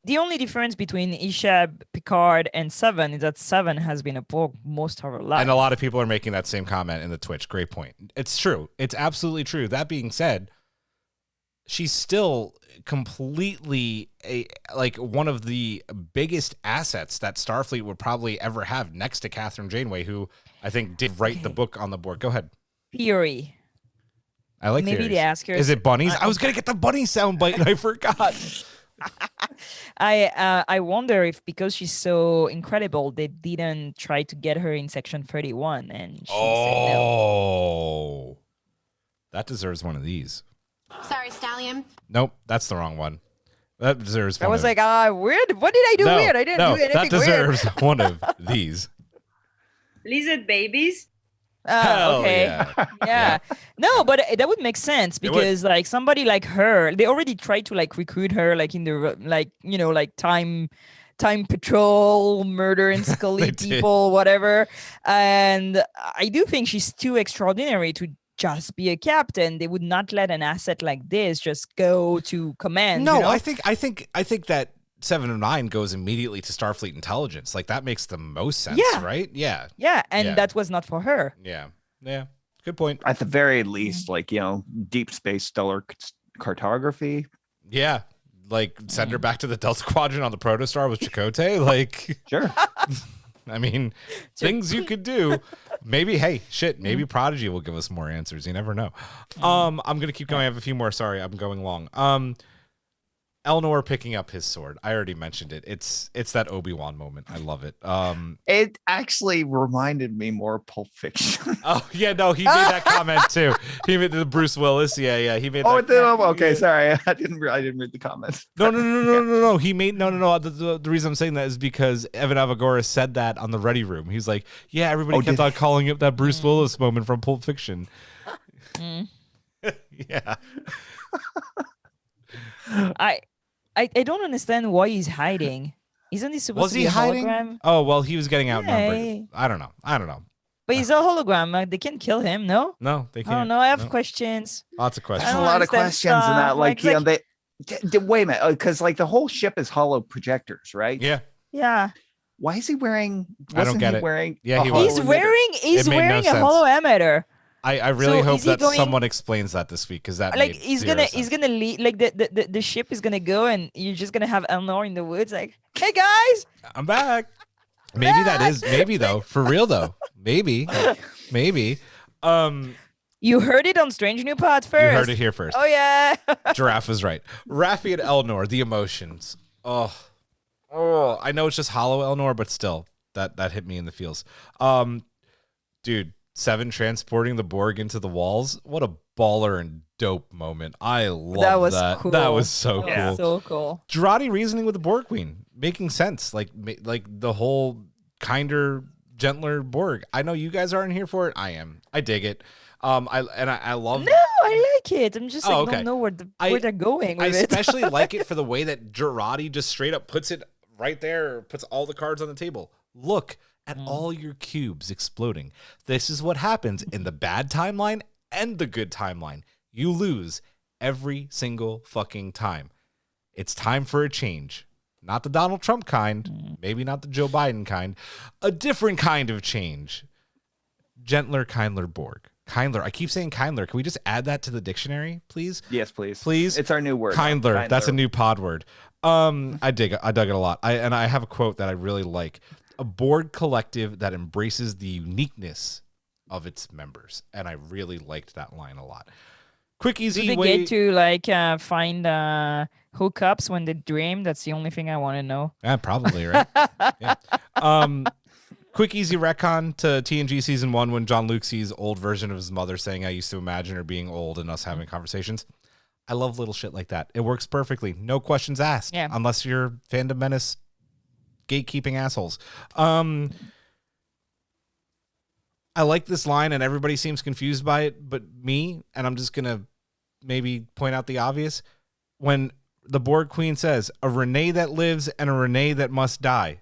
the only difference between Isheb, Picard, and 7 is that 7 has been a Borg most of her life. And a lot of people are making that same comment in the Twitch. Great point. It's true. It's absolutely true. That being said, she's still completely one of the biggest assets that Starfleet would probably ever have, next to Catherine Janeway, who I think did write the book on the Borg. Go ahead. Theory. I like maybe theories. they ask her. Is it bunnies? I was gonna get the bunny soundbite and I forgot. I wonder if, because she's so incredible, they didn't try to get her in section 31 and she said no. That deserves one of these. Sorry, Stallion. Nope, that's the wrong one. That deserves. I was like, weird. What did I do weird? I didn't do anything that deserves weird. one of these. Lizard babies. Hell Okay. yeah. Yeah. No, but that would make sense because like somebody like her, they already tried to like recruit her like in the like time patrol, murder and Scully people, whatever. And I do think she's too extraordinary to just be a captain. They would not let an asset like this just go to command. No, you know? I think that 7 of 9 goes immediately to Starfleet intelligence. Like that makes the most sense, right? Yeah. Yeah, and that was not for her. Yeah. Yeah. Good point. At the very least, like, deep space stellar cartography. Yeah. Like send her back to the Delta Quadrant on the Protostar with Chakotay. Like, Sure. I mean, things you could do. Maybe, maybe Prodigy will give us more answers. You never know. I'm gonna keep going. I have a few more. Sorry, I'm going long. Elnor picking up his sword. I already mentioned it. It's that Obi-Wan moment. I love it. It actually reminded me more Pulp Fiction. Oh yeah, no, he made that comment too. He made the Bruce Willis. Yeah, he made. Okay, sorry, I didn't read the comments. No. He made no. The reason I'm saying that is because Evan Avagora said that on the Ready Room. He's like, yeah, everybody kept on calling it that Bruce Willis moment from Pulp Fiction. Yeah. I don't understand why he's hiding. Isn't he supposed to be a hiding? hologram? Oh well, he was getting outnumbered. Yeah. I don't know. But he's a hologram. They can't kill him, no? No, they can't. I don't know. I have questions. Lots of questions. There's I a don't lot of understand questions in that. stuff. Like, wait a minute, because like the whole ship is hollow projectors, right? Yeah. Yeah. Why is he wearing? I don't get it. Wearing Yeah, he a was. He's hollow wearing It made no a sense. hollow emitter. I really So hope is he that going- someone explains that this week because that Like made he's zero gonna sense. lead, like the ship is gonna go and you're just gonna have Elnor in the woods like, hey guys, I'm back. Maybe that is though. For real though. Maybe. you heard it on Strange New Pod first. You heard it here first. Oh yeah. Giraffe was right. Raffi and Elnor, the emotions. Oh, I know it's just hollow Elnor, but still, that hit me in the feels. Dude, 7 transporting the Borg into the walls. What a baller and dope moment. I love That was that. cool. That was so That was cool. so cool. Jurati reasoning with the Borg Queen, making sense. Like the whole kinder, gentler Borg. I know you guys aren't here for it. I am. I dig it. I love. No, I like it. I'm just like okay. don't know where they're going I with it. especially like it for the way that Jurati just straight up puts it right there, puts all the cards on the table. Look at all your cubes exploding. This is what happens in the bad timeline and the good timeline. You lose every single fucking time. It's time for a change. Not the Donald Trump kind, maybe not the Joe Biden kind, a different kind of change. Gentler, kindler Borg. Kindler. I keep saying kindler. Can we just add that to the dictionary, please? Yes, please. Please. It's our new word. Kindler. That's a new pod word. I dug it a lot. I have a quote that I really like. A Borg collective that embraces the uniqueness of its members. And I really liked that line a lot. Quick, easy Do they way. get to like find hookups when they dream? That's the only thing I want to know. Yeah, probably, right? Yeah. Quick, easy retcon to TNG season 1 when John Luke sees old version of his mother saying, I used to imagine her being old and us having conversations. I love little shit like that. It works perfectly. No questions asked. Yeah. Unless you're fandom menace gatekeeping assholes. I like this line and everybody seems confused by it, but me, and I'm just going to maybe point out the obvious, when the Borg Queen says, a Renee that lives and a Renee that must die.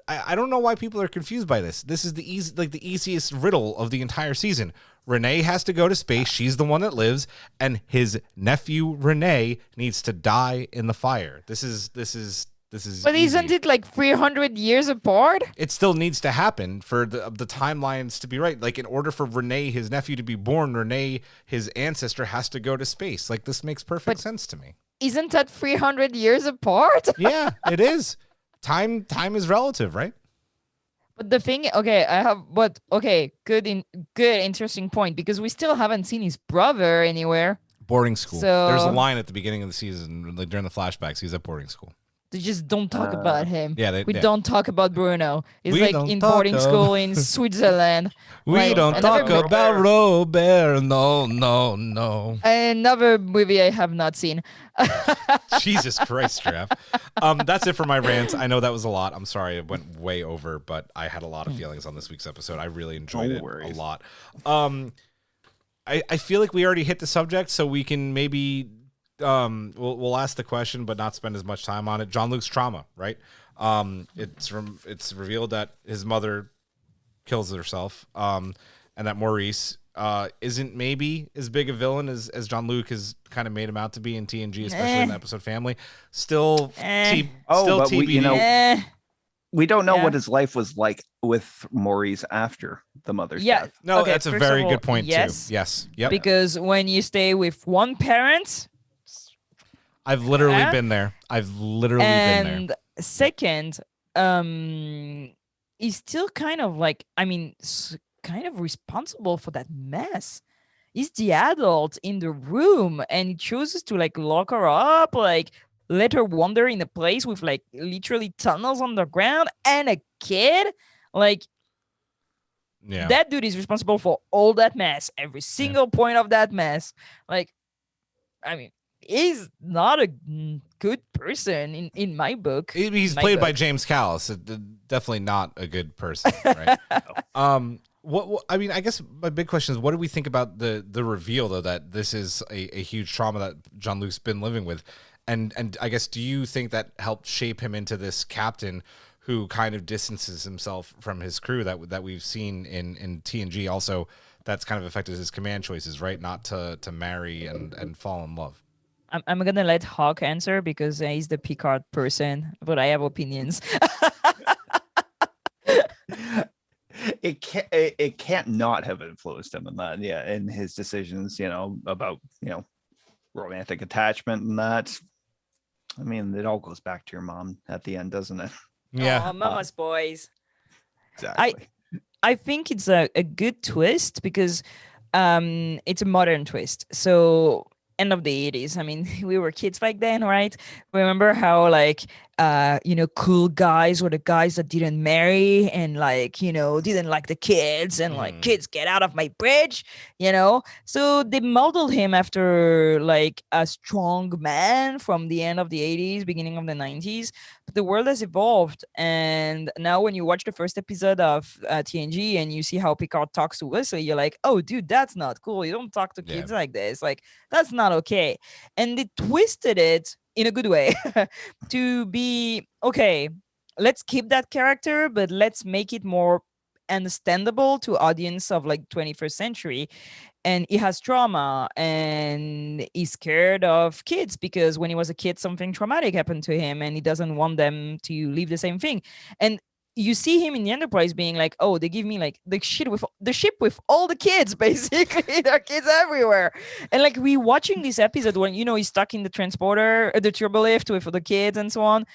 I don't know why people are confused by this. This is the easiest riddle of the entire season. Renee has to go to space. She's the one that lives, and his nephew Renee needs to die in the fire. This is. But easy. isn't it like 300 years apart? It still needs to happen for the timelines to be right. Like in order for Renee, his nephew, to be born, Renee, his ancestor, has to go to space. Like this makes perfect sense to me. Isn't that 300 years apart? Yeah, it is. Time is relative, right? But the thing, good, interesting point, because we still haven't seen his brother anywhere. Boarding school. So- There's a line at the beginning of the season, like during the flashbacks, he's at boarding school. They just don't talk about him. Yeah, We don't talk about Bruno. He's We like don't in talk boarding of- school in Switzerland. We Like, don't another talk about Robert. No. Another movie I have not seen. Jesus Christ, Jeff. That's it for my rants. I know that was a lot. I'm sorry it went way over, but I had a lot of feelings on this week's episode. I really enjoyed No it worries. a lot. I feel like we already hit the subject, so we can maybe we'll ask the question, but not spend as much time on it. Jean-Luc's trauma, right? It's revealed that his mother kills herself, and that Maurice isn't maybe as big a villain as Jean-Luc has kind of made him out to be in TNG, especially in the episode Family. Still, still but TBD. We don't know Yeah. what his life was like with Maurice after the mother's Yeah. death. No, Okay, that's a first very of all, good point yes. too. Yes, yep. Because when you stay with one parent, I've literally Yeah. been there. I've literally been there. and second, he's still kind of like, kind of responsible for that mess. He's the adult in the room, and he chooses to like lock her up, like let her wander in a place with like literally tunnels underground and a kid. Like Yeah. that dude is responsible for all that mess, every single point of that mess. Like, he's not a good person in my book. He's my played by book. James Callis. Definitely not a good person, right? What I mean, I guess my big question is, what do we think about the reveal, though, that this is a huge trauma that Jean-Luc's been living with? And I guess, do you think that helped shape him into this captain who kind of distances himself from his crew that we've seen in TNG? Also, that's kind of affected his command choices, right? Not to marry and fall in love. I'm gonna let Hawk answer because he's the Picard person, but I have opinions. It can't not have influenced him in that, in his decisions, about romantic attachment and that. I mean, it all goes back to your mom at the end, doesn't it? Yeah. Aw, Mama's boys. Exactly. I think it's a good twist because it's a modern twist. So end of the 80s. I mean, we were kids back then, right? Remember how cool guys were the guys that didn't marry and didn't like the kids and like, kids, get out of my bridge, So they modeled him after like a strong man from the end of the 80s, beginning of the 90s. But the world has evolved, and now when you watch the first episode of TNG and you see how Picard talks to Wesley, you're like, oh dude, that's not cool. You don't talk to kids like this. Like, that's not okay. And they twisted it in a good way to be, okay, let's keep that character, but let's make it more understandable to audience of like 21st century. And he has trauma and he's scared of kids because when he was a kid, something traumatic happened to him and he doesn't want them to live the same thing. And you see him in the Enterprise being like, oh, they give me like the ship with all the kids, basically. There are kids everywhere. And like we watching this episode when, he's stuck in the transporter, the turbolift with the kids and so on.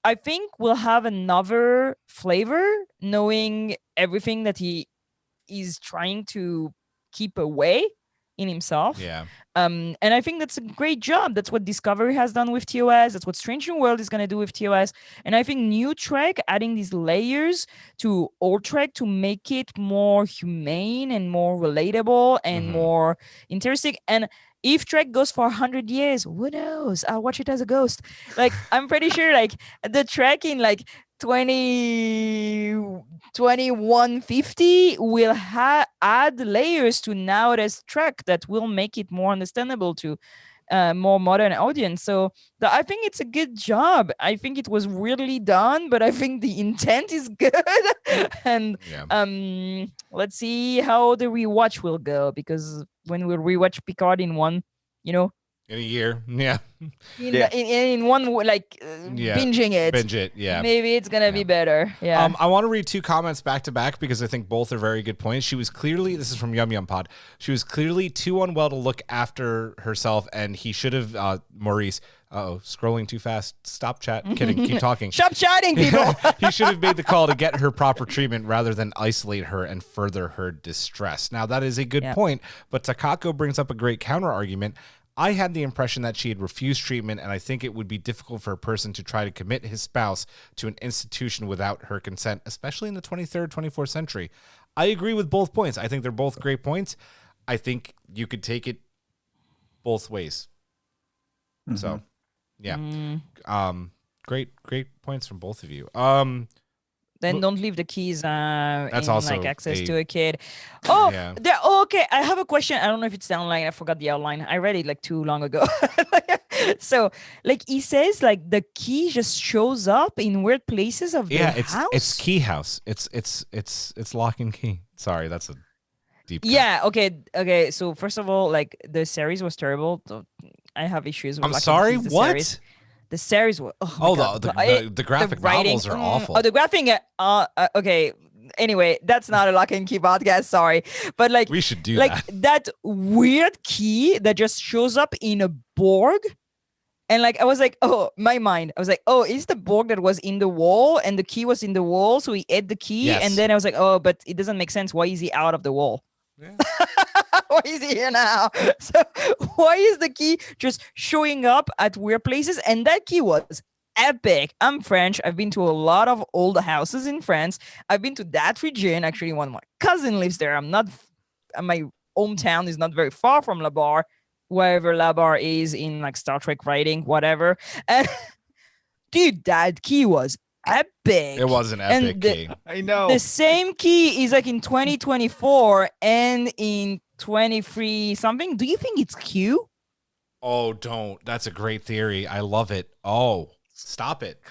I think we'll have another flavor knowing everything that he is trying to keep away in himself. Yeah. And I think that's a great job. That's what Discovery has done with TOS. That's what Strange New World is going to do with TOS. And I think New Trek adding these layers to Old Trek to make it more humane and more relatable and more interesting. And if Trek goes for 100 years, who knows? I'll watch it as a ghost. Like, I'm pretty sure like the Trek in like 2150 will add layers to nowadays Trek that will make it more understandable to more modern audience. So I think it's a good job. I think it was weirdly done, but I think the intent is good. And let's see how the rewatch will go, because when we rewatch Picard in one, In a year, yeah. In one binging it. Binge it, yeah. Maybe it's gonna be better. Yeah. I want to read two comments back to back because I think both are very good points. She was clearly, this is from Yum Yum Pod, she was clearly too unwell to look after herself, and he should have, Maurice, scrolling too fast. Stop chat. Kidding. Keep talking. Stop chatting, people. He should have made the call to get her proper treatment rather than isolate her and further her distress. Now, that is a good point, but Takako brings up a great counter argument. I had the impression that she had refused treatment, and I think it would be difficult for a person to try to commit his spouse to an institution without her consent, especially in the 23rd, 24th century. I agree with both points. I think they're both great points. I think you could take it both ways. Mm-hmm. So, yeah. Great points from both of you. Then don't leave the keys that's in also like access to a kid. Oh, yeah. Okay. I have a question. I don't know if it's down line. I forgot the outline. I read it like too long ago. So like he says like the key just shows up in weird places of the house. It's key house. It's lock and key. Sorry, that's a deep cut. Yeah, okay. So first of all, like the series was terrible. So I have issues with I'm sorry, what? Series. The series was the graphic novels are awful. Oh, the graphic okay. Anyway, that's not a lock and key podcast, sorry. But like we should do that weird key that just shows up in a Borg. And like I was like, oh, my mind. I was like, oh, is the Borg that was in the wall and the key was in the wall, so he ate the key, yes. And then I was like, oh, but it doesn't make sense. Why is he out of the wall? Yeah. Why is he here now? So why is the key just showing up at weird places? And that key was epic. I'm French. I've been to a lot of old houses in France. I've been to that region. Actually, one of my cousin lives there. My hometown is not very far from La Barre, wherever La Barre is in like Star Trek writing, whatever. And dude, that key was epic. It was an epic key. I know. The same key is like in 2024 and in 23 something. Do you think it's Q? Oh, don't. That's a great theory. I love it. Oh, stop it.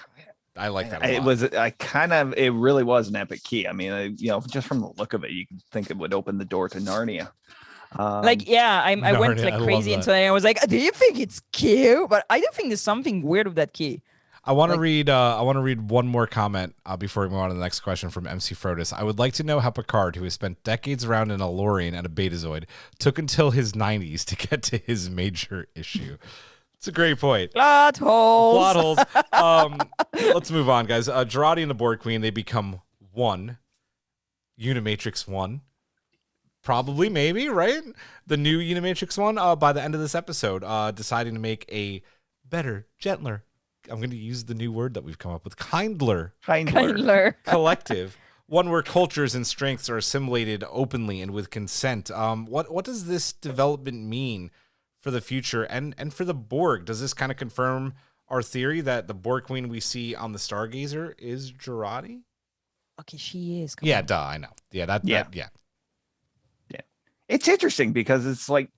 I like that a lot. It really was an epic key. I mean, just from the look of it, you could think it would open the door to Narnia. I went like crazy and so I was like, do you think it's Q? But I do think there's something weird with that key. I want to read one more comment before we move on to the next question from MC Frodis. I would like to know how Picard, who has spent decades around in a Lorian and a Betazoid, took until his 90s to get to his major issue. It's a great point. Plot holes. Let's move on, guys. Jurati and the Borg Queen, they become one. Unimatrix 1. Probably, maybe, right? The new Unimatrix 1 by the end of this episode, deciding to make a better, gentler, I'm going to use the new word that we've come up with, kindler collective, one where cultures and strengths are assimilated openly and with consent. What does this development mean for the future and for the Borg? Does this kind of confirm our theory that the Borg Queen we see on the Stargazer is Jurati? Okay, she is. Yeah, duh, I know. Yeah, yeah. It's interesting because it's like,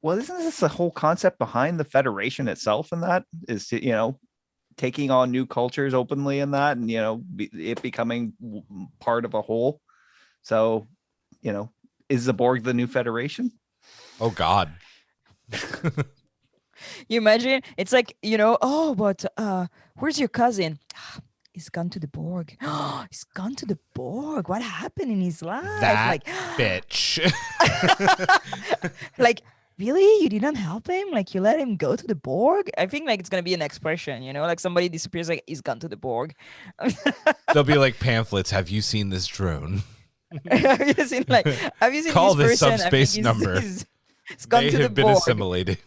well, isn't this the whole concept behind the Federation itself? And that is to, taking on new cultures openly in that, and it becoming part of a whole. So, is the Borg the new Federation? Oh God. You imagine it's like, but where's your cousin? He's gone to the Borg. He's gone to the Borg. What happened in his life? That bitch. Like, really? You didn't help him? Like, you let him go to the Borg? I think like it's gonna be an expression, like somebody disappears, like he's gone to the Borg. They'll be like pamphlets. Have you seen this drone? Have you seen Call this person? subspace number. He's gone they to the have been Borg. assimilated.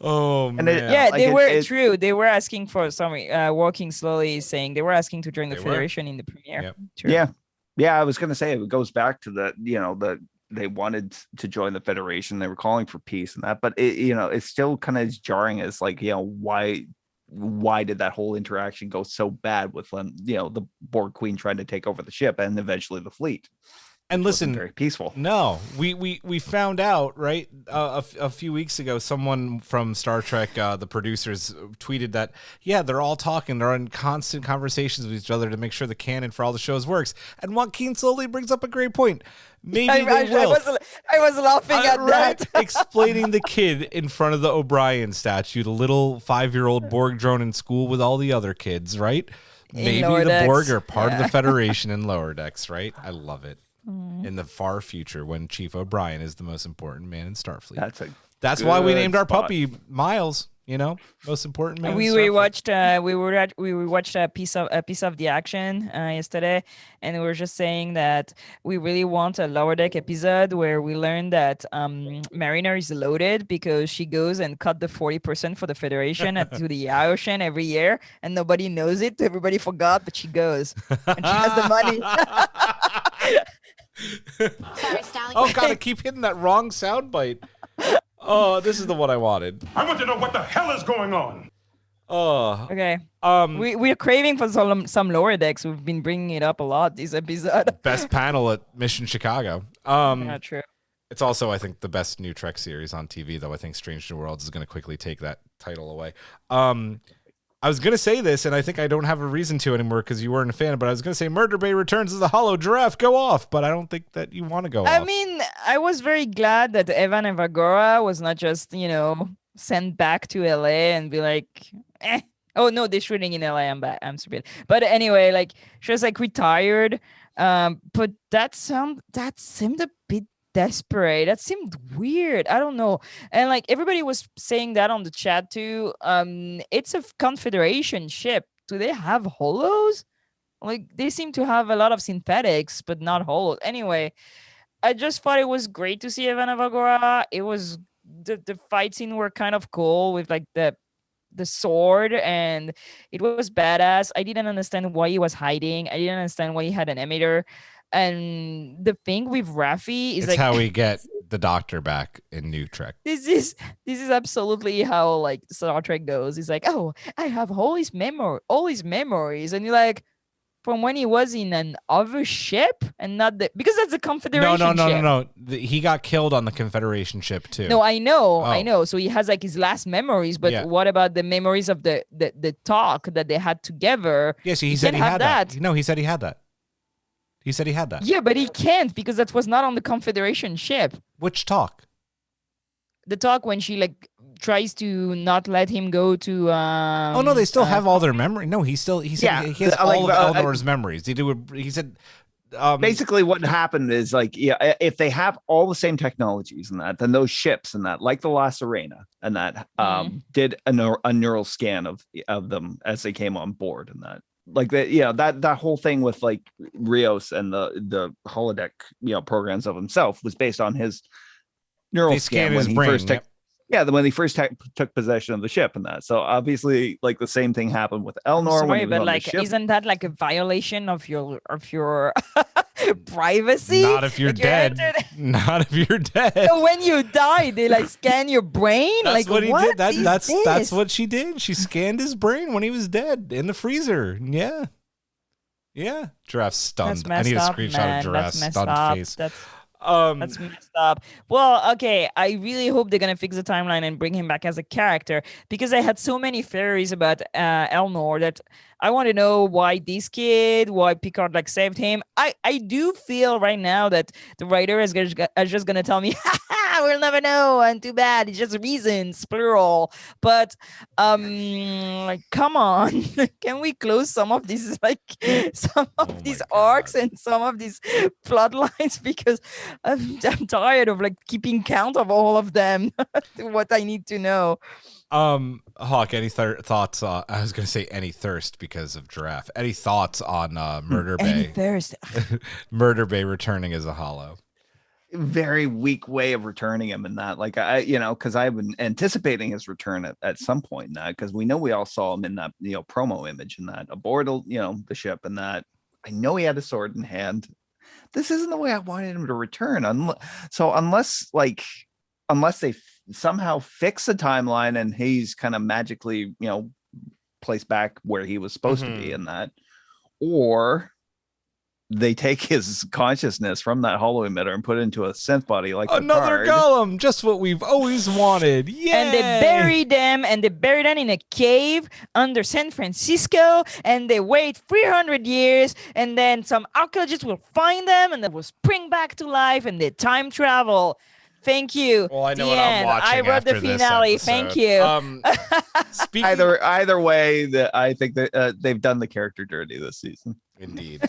Oh man. True. They were asking for walking slowly, saying they were asking to join the Federation in the premiere. Yep. True. Yeah. I was gonna say it goes back to they wanted to join the Federation. They were calling for peace and that, but it's still kind of jarring as like, why did that whole interaction go so bad with the Borg Queen trying to take over the ship and eventually the fleet? And listen, very peaceful. No, we found out, right, a few weeks ago, someone from Star Trek, the producers, tweeted that, they're all talking. They're in constant conversations with each other to make sure the canon for all the shows works. And Joaquin slowly brings up a great point. Maybe they will. I was laughing at that. Explaining the kid in front of the O'Brien statue, the little 5-year-old Borg drone in school with all the other kids, right? Maybe the Borg are part of the Federation in Lower Decks, right? I love it. In the far future, when Chief O'Brien is the most important man in Starfleet. That's why we named our puppy Miles. You know, most important man. We stuff. rewatched a piece of the action yesterday, and we were just saying that we really want a Lower Deck episode where we learn that Mariner is loaded because she goes and cut the 40% for the Federation to the ocean every year, and nobody knows it. Everybody forgot, but she goes and she has the money. Sorry, Stallion. Oh God, I keep hitting that wrong soundbite. Oh, this is the one I wanted. I want to know what the hell is going on. Oh, Okay. We're craving for some Lower Decks. We've been bringing it up a lot this episode. best panel at Mission Chicago. Not true. It's also, I think, the best new Trek series on TV, though. I think Strange New Worlds is going to quickly take that title away. I was going to say this, and I think I don't have a reason to anymore because you weren't a fan, but I was going to say Murder Bay returns as a hollow. Giraffe, go off, but I don't think that you want to go off. I mean, I was very glad that Evan Evagora was not just, sent back to LA and be like, eh. Oh, no, they're shooting in LA. I'm back. I'm stupid. But anyway, like, she was like retired. But that seemed a bit desperate. That seemed weird. I don't know. And like everybody was saying that on the chat too. It's a Confederation ship. Do they have hollows? Like they seem to have a lot of synthetics, but not hollows. Anyway, I just thought it was great to see Ivana Vagora. It was the fight scene were kind of cool with like the sword, and it was badass. I didn't understand why he was hiding. I didn't understand why he had an emitter. And the thing with Raffi is it's like how we get the Doctor back in New Trek. This is absolutely how like Star Trek goes. It's like, oh, I have all his memories, and you're like, from when he was in an other ship and not because that's a Confederation ship. No. He got killed on the Confederation ship too. No, I know. So he has like his last memories, but what about the memories of the talk that they had together? Yes, he said he had that. No, he said he had that. He said he had that. Yeah, but he can't because that was not on the Confederation ship. Which talk? The talk when she like tries to not let him go to. Oh no, they still have all their memory. No, he said he has all of Eleanor's memories. He said. Basically, what happened is like, if they have all the same technologies and that, then those ships and that, like the La Serena and that, did a neural scan of them as they came on board and that. Like that whole thing with like Rios and the holodeck programs of himself was based on his neural scan when he first when he first took possession of the ship and that. So obviously like the same thing happened with Elnor. Sorry, but like isn't that like a violation of your privacy? Not if you're dead. Not if you're dead. So when you die, they like scan your brain. That's like what he did. That's what she did. She scanned his brain when he was dead in the freezer. Yeah. Giraffe's stunned. I need a screenshot of Giraffe's stunned face. That's messed up. Well, okay, I really hope they're gonna fix the timeline and bring him back as a character, because I had so many theories about Elnor that I want to know why this kid, why Picard like saved him. I do feel right now that the writer is just gonna tell me, we'll never know, and too bad, it's just reasons, plural. But like, come on, can we close some of these these arcs and some of these plot lines, because I'm tired of like keeping count of all of them. What I need to know. Hawk, any thoughts? I was gonna say any thirst because of Giraffe. Any thoughts on Murder Bay? Any thirst. Murder Bay returning as a hollow. Very weak way of returning him in that, like because I've been anticipating his return at some point now, because we know we all saw him in that promo image and that aboard the ship and that. I know he had a sword in hand. This isn't the way I wanted him to return. Unless they somehow fix the timeline and he's kind of magically placed back where he was supposed to be in that, or they take his consciousness from that holo emitter and put it into a synth body like another Picard. Golem, just what we've always wanted. Yeah. And they buried them in a cave under San Francisco, and they wait 300 years, and then some archaeologists will find them and they will spring back to life, and they time travel. Thank you. Well, I know the what end. I'm watching. I wrote the finale. Thank you. Either way, I think that they've done the character dirty this season. Indeed.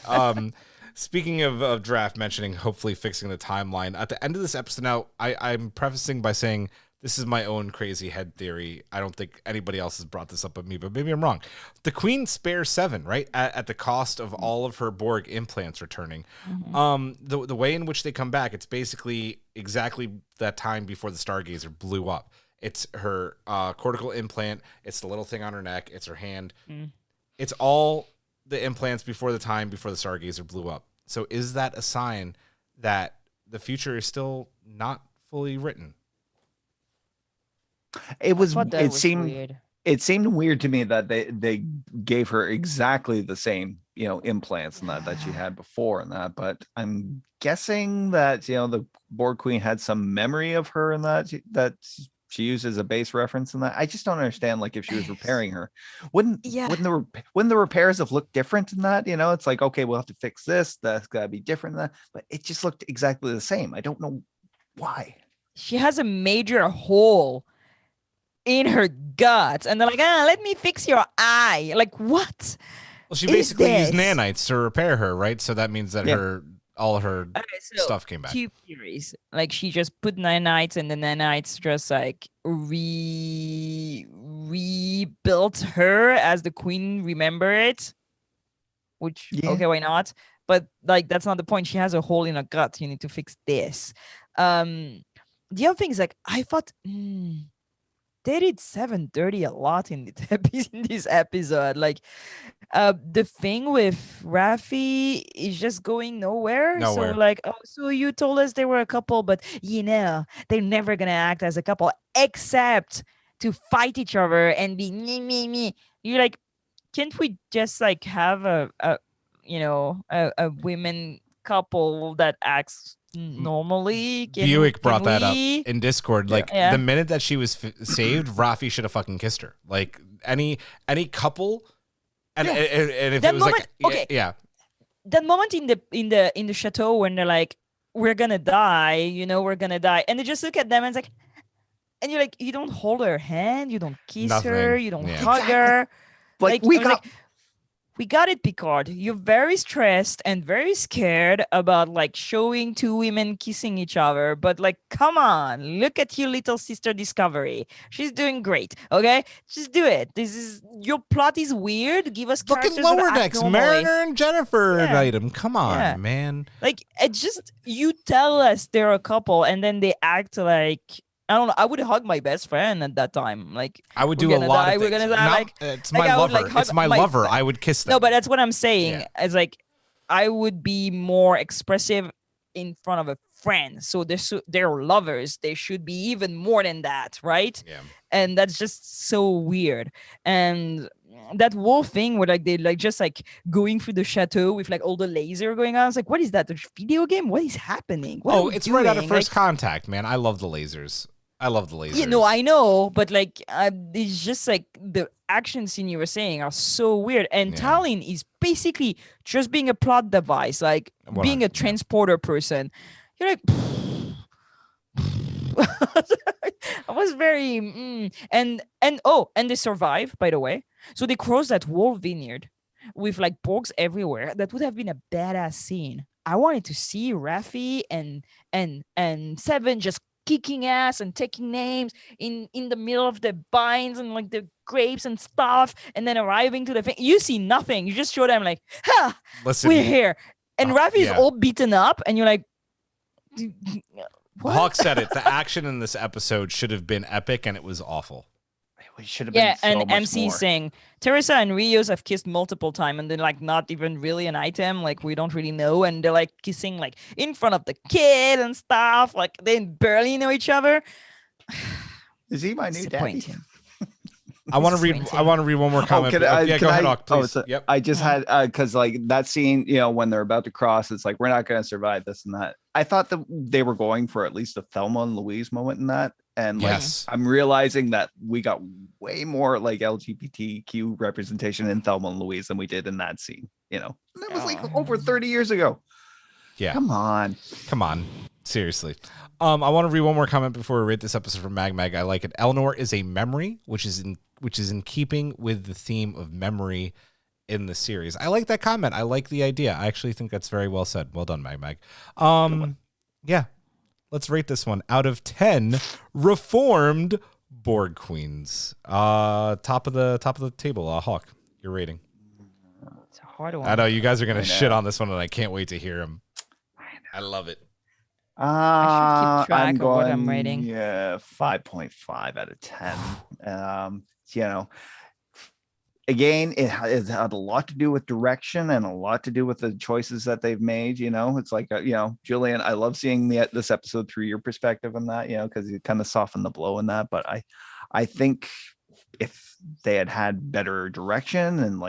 Speaking of Draft mentioning hopefully fixing the timeline at the end of this episode. Now, I'm prefacing by saying this is my own crazy head theory. I don't think anybody else has brought this up but me, but maybe I'm wrong. The Queen spares 7, right? At the cost of all of her Borg implants returning. The way in which they come back, it's basically exactly that time before the Stargazer blew up. It's her cortical implant. It's the little thing on her neck. It's her hand. It's all the implants before the time before the Stargazer blew up. So is that a sign that the future is still not fully written? It seemed weird. it seemed weird to me that they gave her exactly the same, implants and that she had before and that, but I'm guessing that, the Borg Queen had some memory of her and that she used as a base reference and that. I just don't understand, like, if she was repairing her, wouldn't the repairs have looked different in that? It's like, okay, we'll have to fix this, that's gotta be different than that, but it just looked exactly the same. I don't know why. She has a major hole in her guts, and they're like, let me fix your eye. Like, what? Well, she basically used nanites to repair her, right? So that means that all her stuff came back. 2 theories. Like, she just put nanites, and the nanites just like rebuilt her as the Queen remember it. Which okay, why not? But like, that's not the point. She has a hole in her gut. You need to fix this. The other thing is, like, I thought they did 730 a lot in this episode. Like, the thing with Raffi is just going nowhere. So like, so you told us they were a couple, but they're never gonna act as a couple except to fight each other and be me. You're like, can't we just like have a women couple that acts normally? Buick brought that up in Discord. Like, the minute that she was saved, Raffi should have fucking kissed her. Like, any couple, and if that it was moment, like, that moment in the chateau when they're like, we're gonna die, we're gonna die, and they just look at them and it's like, and you're like, you don't hold her hand, you don't kiss her, you don't hug her. Like, we got it, Picard. You're very stressed and very scared about like showing 2 women kissing each other. But like, come on, look at your little sister Discovery. She's doing great. Okay, just do it. Your plot is weird. Give us look at Lower Decks, Mariner and Jennifer item. Come on, man. Like, it just, you tell us they're a couple, and then they act like, I don't know. I would hug my best friend at that time. Like, I would do a lot of things. We're gonna die. It's my lover. It's my lover. I would kiss them. No, but that's what I'm saying. Yeah. It's like, I would be more expressive in front of a friend. So they're lovers. They should be even more than that, right? Yeah. And that's just so weird. And that whole thing where like they like just like going through the chateau with like all the laser going on. I was like, what is that? A video game? What is happening? It's right out of First Contact, man. I love the lasers. I love the lasers. Yeah, no, I know, but like, it's just like the action scene you were saying are so weird. And Tallinn is basically just being a plot device, like being a transporter person. You're like, I was very, and they survive, by the way. So they cross that whole vineyard with like Borgs everywhere. That would have been a badass scene. I wanted to see Raffi and Seven just kicking ass and taking names in the middle of the vines and like the grapes and stuff, and then arriving to the thing. You see nothing. You just show them like, listen, we're here. And Raffi is all beaten up, and you're like, what? Hawk said it. The action in this episode should have been epic, and it was awful. It should have been so much MC more. saying Teresa and Rios have kissed multiple times, and they're like not even really an item. Like, we don't really know, and they're like kissing like in front of the kid and stuff. Like, they barely know each other. Is he my new daddy? I want to read one more comment. Go ahead, Hawk, please. Yep. I just had because like that scene, when they're about to cross, it's like, we're not going to survive this and that. I thought that they were going for at least a Thelma and Louise moment in that, and like I'm realizing that we got way more like LGBTQ representation in Thelma and Louise than we did in that scene. And that was like over 30 years ago. Yeah, come on, seriously. I want to read one more comment before we rate this episode from Mag. I like it. Eleanor is a memory, which is in keeping with the theme of memory in the series. I like that comment. I like the idea. I actually think that's very well said. Well done, Mag. Yeah. Let's rate this one out of 10 reformed Borg Queens. Top of the table. Hawk, your rating. It's a hard one. I know you guys are gonna shit on this one, and I can't wait to hear him. I love it. I should keep track I'm of going, what I'm rating. Yeah, 5.5 out of 10. You know, again, it had a lot to do with direction and a lot to do with the choices that they've made. You know, it's like, Julian, I love seeing this episode through your perspective on that, because you kind of softened the blow in that. But I think if they had better direction and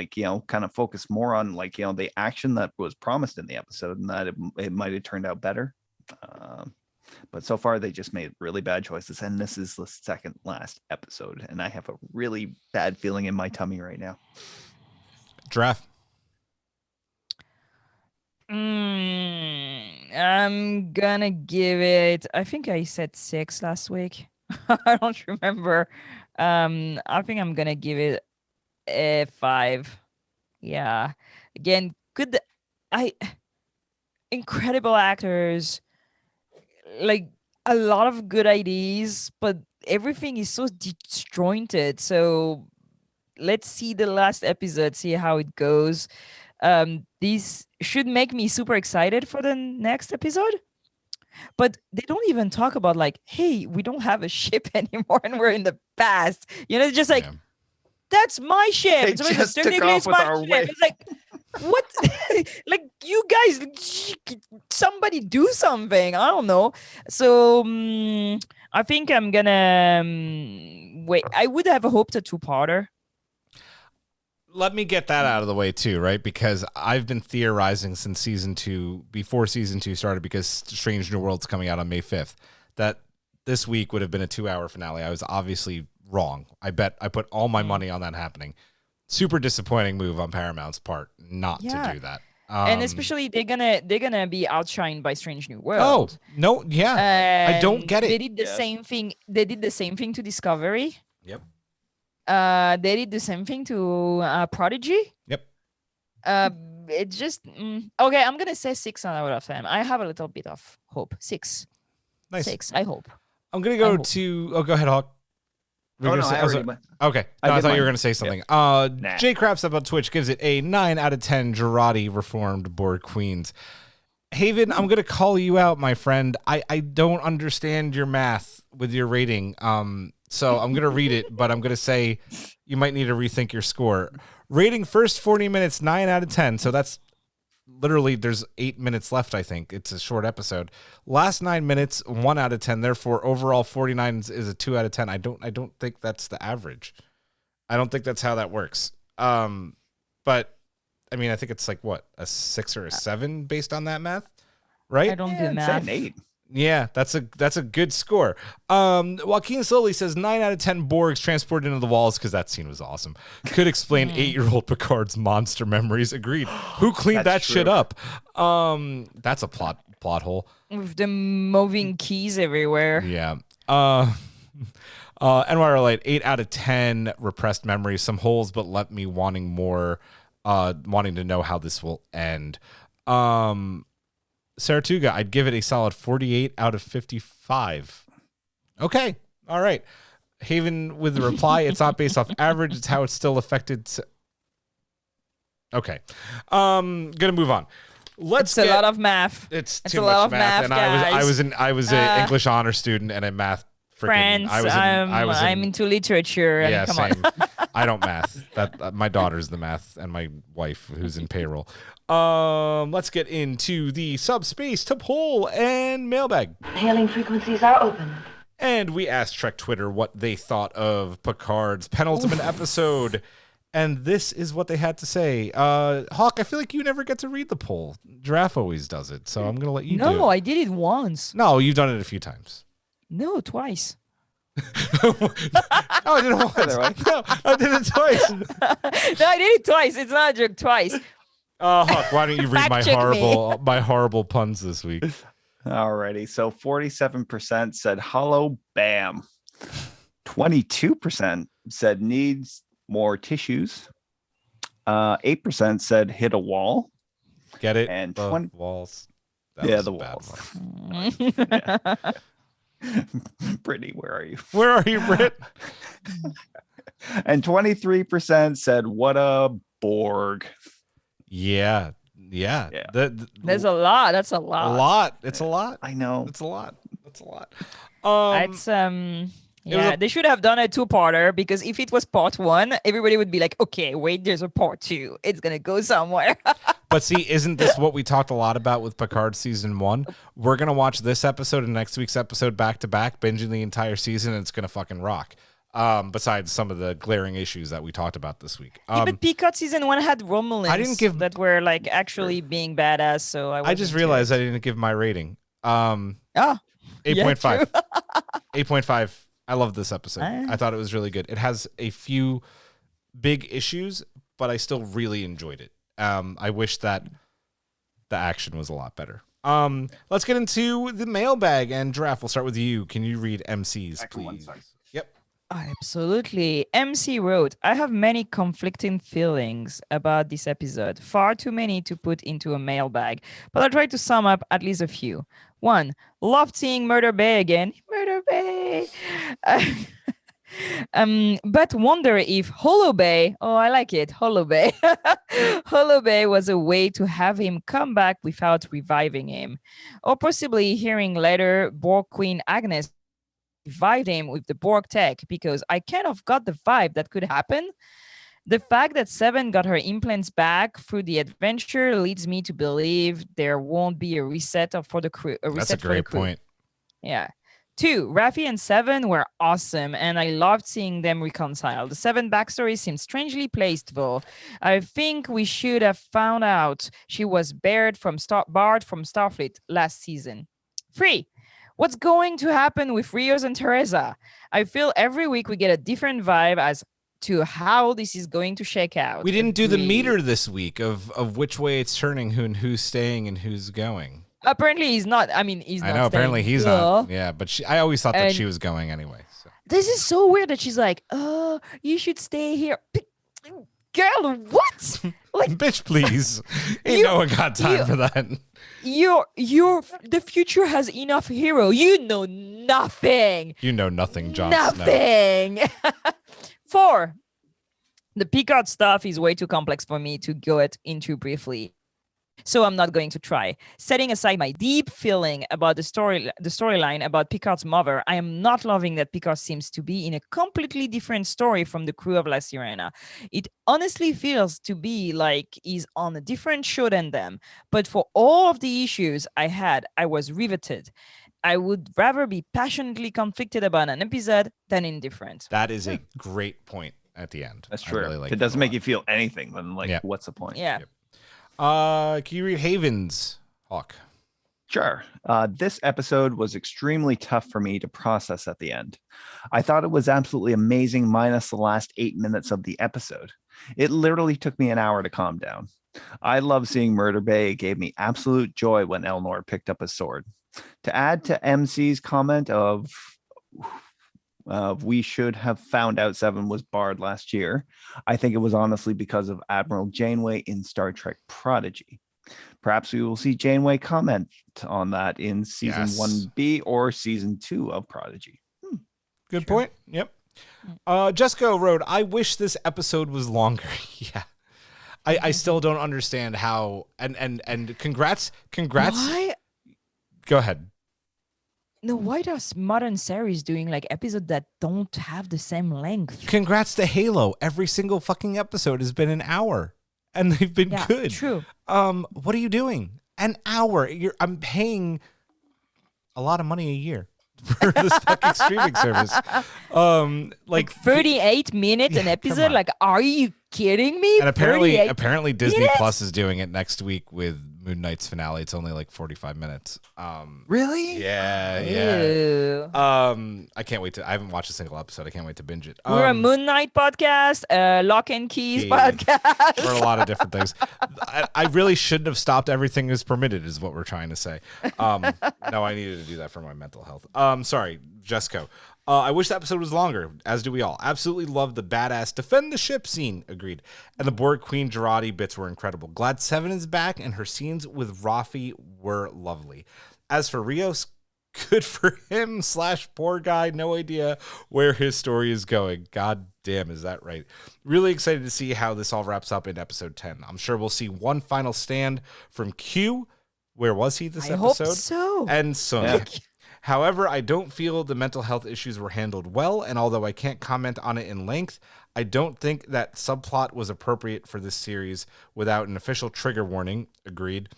kind of focus more on the action that was promised in the episode, and that it might have turned out better. But so far they just made really bad choices, and this is the second last episode, and I have a really bad feeling in my tummy right now. Giraffe. I'm gonna give it, I think I said 6 last week. I don't remember. I think I'm gonna give it a 5. Yeah, again, incredible actors, like a lot of good ideas, but everything is so disjointed. So let's see the last episode, see how it goes. These should make me super excited for the next episode, but they don't even talk about hey, we don't have a ship anymore and we're in the past. It's just that's my ship. They It's just took technically off it's with my our ship. way. It's like, what? You guys, somebody do something. I don't know. So I think I'm gonna wait. I would have hoped a 2-parter. Let me get that out of the way too, right? Because I've been theorizing since season 2, before season 2 started, because Strange New World's coming out on May 5th, that this week would have been a 2-hour finale. I was obviously wrong. I put all my money on that happening. Super disappointing move on Paramount's part not to do that. And especially they're gonna be outshined by Strange New World. Oh no, yeah, I don't get it. They did the same thing. They did the same thing to Discovery. Yep. They did the same thing to Prodigy. Yep. It just okay. I'm gonna say 6 out of 10. I have a little bit of hope. 6. Nice. 6. I hope. I'm gonna go to. Oh, go ahead, Hawk. Okay. No, I thought you were going to say something. Jay Craps up on Twitch gives it a 9 out of 10 Jurati reformed Borg Queens. Haven, I'm going to call you out, my friend. I don't understand your math with your rating. So I'm going to read it, but I'm going to say you might need to rethink your score. Rating first 40 minutes, 9 out of 10. So that's literally, there's 8 minutes left, I think. It's a short episode. Last 9 minutes, 1 out of 10. Therefore, overall 49 is a 2 out of 10. I don't think that's the average. I don't think that's how that works. But I mean, I think it's like what, a 6 or a 7 based on that math, right? I don't do math. An 8. Yeah, that's a good score. Joaquin Slowly says 9 out of 10 Borgs transported into the walls because that scene was awesome. Could explain 8-year-old Picard's monster memories. Agreed. Who cleaned that shit up? That's a plot hole. With the moving keys everywhere. Yeah. NYR Light 8 out of 10 repressed memories. Some holes, but left me wanting more. Wanting to know how this will end. Saratuga, I'd give it a solid 48 out of 55. Okay. All right. Haven with the reply. It's not based off average. It's how it's still affected. Okay. Gonna move on. It's a lot of math. It's a too lot much of math. And guys. I was an English honor student and a math Friends, I'm into literature. And yeah, come same. on. I don't math. My daughter's the math, and my wife, who's in payroll. Let's get into the subspace to poll and mailbag. Hailing frequencies are open. And we asked Trek Twitter what they thought of Picard's penultimate episode, and this is what they had to say. Hawk, I feel like you never get to read the poll. Giraffe always does it, so I'm going to let you do it. No, I did it once. No, you've done it a few times. No, twice. Oh, I did it once. No, I did it twice. No, I did it twice. It's not a joke. Twice. Hawk, why don't you read my Fact-check horrible puns this week? Alrighty. So 47% said hollow bam. 22% said needs more tissues. 8% said hit a wall. Get it? And the walls. That Yeah, was the a bad walls. one. Brittany, where are you? Where are you, Britt? And 23% said, "What a Borg." Yeah. There's a lot. That's a lot. A lot. It's a lot. I know. It's a lot. It's a lot. It's yeah, they should have done a two-parter, because if it was part one, everybody would be like, okay, wait, there's a part two. It's gonna go somewhere. But see, isn't this what we talked a lot about with Picard season 1? We're gonna watch this episode and next week's episode back to back, binging the entire season, and it's gonna fucking rock. Besides some of the glaring issues that we talked about this week. Yeah, but Picard season 1 had Romulans that were like actually being badass. So I just realized I didn't give my rating. 8.5. 8.5. I love this episode. I thought it was really good. It has a few big issues, but I still really enjoyed it. I wish that the action was a lot better. Let's get into the mailbag, and Girafe, we'll start with you. Can you read MC's, please? Yep. Absolutely. MC wrote, I have many conflicting feelings about this episode. Far too many to put into a mailbag, but I'll try to sum up at least a few. 1, loved seeing Murder Bay again. Murder Bay. But wonder if Hollow Bay, I like it, Hollow Bay. Hollow Bay was a way to have him come back without reviving him. Or possibly hearing later Borg Queen Agnes revived him with the Borg tech, because I kind of got the vibe that could happen. The fact that Seven got her implants back through the adventure leads me to believe there won't be a reset for the crew. That's a great point. Yeah. 2, Raffi and Seven were awesome, and I loved seeing them reconcile. The Seven backstory seems strangely placed, though. I think we should have found out she was barred from Starfleet last season. 3, what's going to happen with Rios and Teresa? I feel every week we get a different vibe as to how this is going to shake out. We didn't do the meter this week of which way it's turning, who's staying and who's going. Apparently he's not. I mean, he's not. I know. Apparently he's well. not. Yeah, but I always thought that she was going anyway. So. This is so weird that she's like, "Oh, you should stay here." Girl, what? Like, bitch, please. Ain't no one got time for that. The future has enough hero. You know nothing. You know nothing, Jon Nothing. 4, the Picard stuff is way too complex for me to go into briefly, so I'm not going to try. Setting aside my deep feeling about the storyline about Picard's mother, I am not loving that Picard seems to be in a completely different story from the crew of La Sirena. It honestly feels to be like he's on a different show than them. But for all of the issues I had, I was riveted. I would rather be passionately conflicted about an episode than indifferent. That is a great point at the end. That's true. Really like it doesn't make you feel anything, then what's the point? Yeah. Can you read Haven's, Hawk? Sure. This episode was extremely tough for me to process at the end. I thought it was absolutely amazing, minus the last 8 minutes of the episode. It literally took me an hour to calm down. I love seeing Murder Bay. It gave me absolute joy when Elnor picked up a sword. To add to MC's comment of we should have found out Seven was barred last year, I think it was honestly because of Admiral Janeway in Star Trek Prodigy. Perhaps we will see Janeway comment on that in season 1B or season 2 of Prodigy. Good point. Yep. Jessica wrote, I wish this episode was longer. Yeah. I still don't understand how, and congrats. Why? Go ahead. No, why does modern series doing like episodes that don't have the same length? Congrats to Halo. Every single fucking episode has been an hour, and they've been good. True. What are you doing? An hour. I'm paying a lot of money a year for this fucking streaming service. Like 38 minutes an episode. Like, are you kidding me? And apparently Disney Plus is doing it next week with Moon Knight's finale. It's only like 45 minutes. Really? Yeah. Ew. I can't wait I haven't watched a single episode. I can't wait to binge it. We're a Moon Knight podcast, Lock and Keys podcast. For a lot of different things. I really shouldn't have stopped Everything Is Permitted is what we're trying to say. No, I needed to do that for my mental health. Sorry, Jessica. I wish the episode was longer, as do we all. Absolutely love the badass defend the ship scene. Agreed. And the Borg Queen Jurati bits were incredible. Glad Seven is back, and her scenes with Rafi were lovely. As for Rios, good for him / poor guy. No idea where his story is going. God damn, is that right? Really excited to see how this all wraps up in episode 10. I'm sure we'll see one final stand from Q. Where was he this episode? I hope so. And Sung. Yeah. However, I don't feel the mental health issues were handled well, and although I can't comment on it in length, I don't think that subplot was appropriate for this series without an official trigger warning, agreed,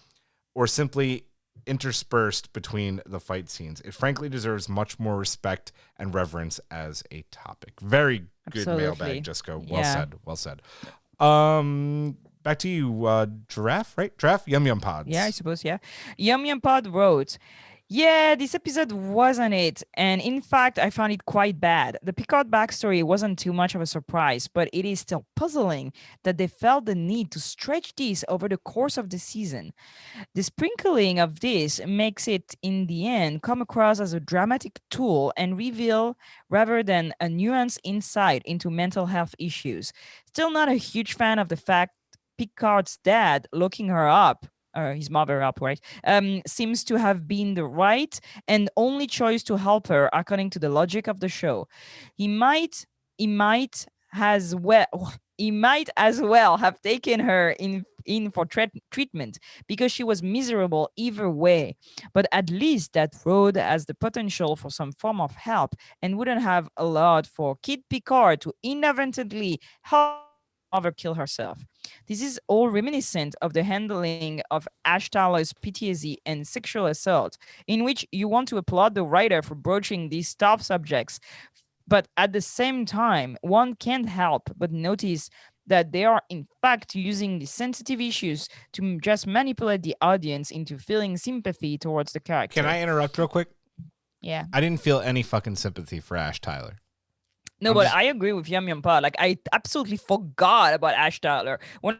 or simply interspersed between the fight scenes. It frankly deserves much more respect and reverence as a topic. Very good mailbag, Jessica. Well said. Well said. Back to you, Giraffe, right? Giraffe, Yum Yum Pods. Yeah, I suppose, yeah. Yum Yum Pod wrote, yeah, this episode wasn't it. And in fact, I found it quite bad. The Picard backstory wasn't too much of a surprise, but it is still puzzling that they felt the need to stretch this over the course of the season. The sprinkling of this makes it, in the end, come across as a dramatic tool and reveal rather than a nuanced insight into mental health issues. Still not a huge fan of the fact Picard's dad looking her up, or his mother up, right, seems to have been the right and only choice to help her according to the logic of the show. He might as well have taken her in for treatment because she was miserable either way. But at least that road has the potential for some form of help and wouldn't have allowed for Kid Picard to inadvertently help mother kill herself. This is all reminiscent of the handling of Ash Tyler's PTSD and sexual assault, in which you want to applaud the writer for broaching these tough subjects. But at the same time, one can't help but notice that they are in fact using the sensitive issues to just manipulate the audience into feeling sympathy towards the character. Can I interrupt real quick? Yeah. I didn't feel any fucking sympathy for Ash Tyler. No, but I agree with Yum Yum Pa. Like, I absolutely forgot about Ash Tyler. When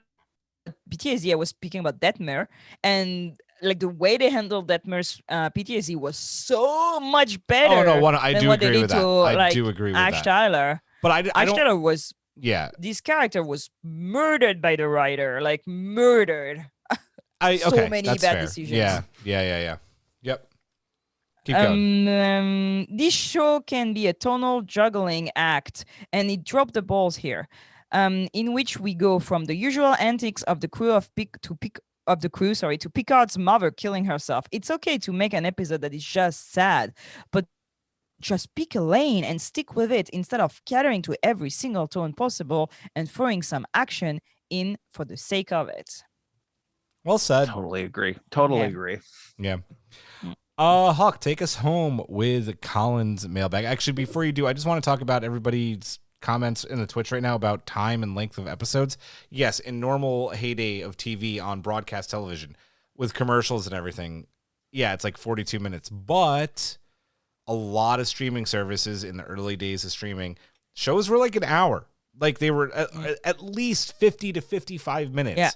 PTSD, I was speaking about Detmer, and like the way they handled Detmer's PTSD was so much better. Oh no, I than do what they agree did with that. to, I like, do agree with Ash that. Tyler. But I Ash don't. Tyler was. Yeah. This character was murdered by the writer, like murdered. So many that's bad fair. decisions. Yeah. Yep. Keep going. This show can be a tonal juggling act, and it dropped the balls here, in which we go from the usual antics of the crew to Picard's mother killing herself. It's okay to make an episode that is just sad, but just pick a lane and stick with it instead of catering to every single tone possible and throwing some action in for the sake of it. Well said. Totally agree. Yeah. Hawk, take us home with Colin's mailbag. Actually, before you do, I just want to talk about everybody's comments in the Twitch right now about time and length of episodes. Yes, in normal heyday of TV on broadcast television with commercials and everything, yeah, it's like 42 minutes. But a lot of streaming services in the early days of streaming, shows were like an hour. Like they were at least 50 to 55 minutes. Yeah.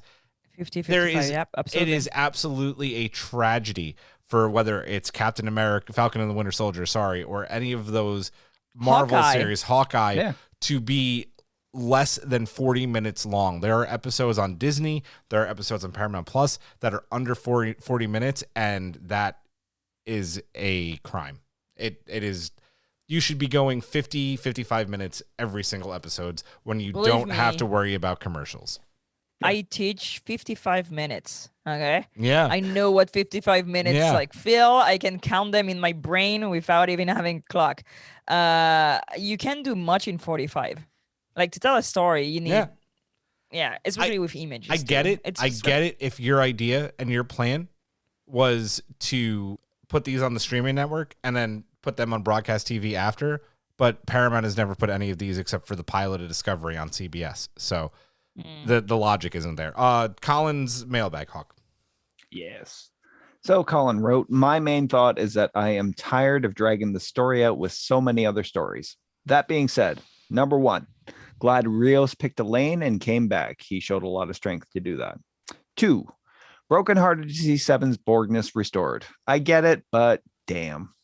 50, 55, yep, absolutely. It is absolutely a tragedy for whether it's Captain America, Falcon and the Winter Soldier, or any of those Marvel series, Hawkeye, to be less than 40 minutes long. There are episodes on Disney, there are episodes on Paramount Plus that are under 40 minutes, and that is a crime. It is. You should be going 50, 55 minutes every single episode when you don't have to worry about commercials. I teach 55 minutes. Okay. Yeah. I know what 55 minutes like feel. I can count them in my brain without even having a clock. You can't do much in 45. Like to tell a story, you need especially with images. I get it. I get it if your idea and your plan was to put these on the streaming network and then put them on broadcast TV after, but Paramount has never put any of these except for the pilot of Discovery on CBS. So the logic isn't there. Colin's mailbag, Hawk. Yes. So Colin wrote, my main thought is that I am tired of dragging the story out with so many other stories. That being said, number one, glad Rios picked a lane and came back. He showed a lot of strength to do that. 2, brokenhearted to see Seven's Borgness restored. I get it, but damn.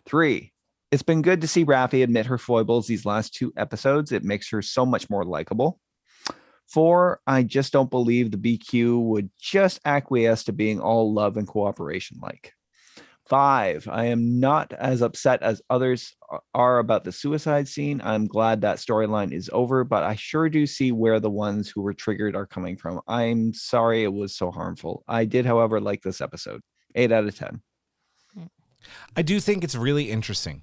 3, It's been good to see Rafi admit her foibles these last 2 episodes. It makes her so much more likable. 4, I just don't believe the BQ would just acquiesce to being all love and cooperation like. 5, I am not as upset as others are about the suicide scene. I'm glad that storyline is over, but I sure do see where the ones who were triggered are coming from. I'm sorry it was so harmful. I did, however, like this episode. 8 out of 10. I do think it's really interesting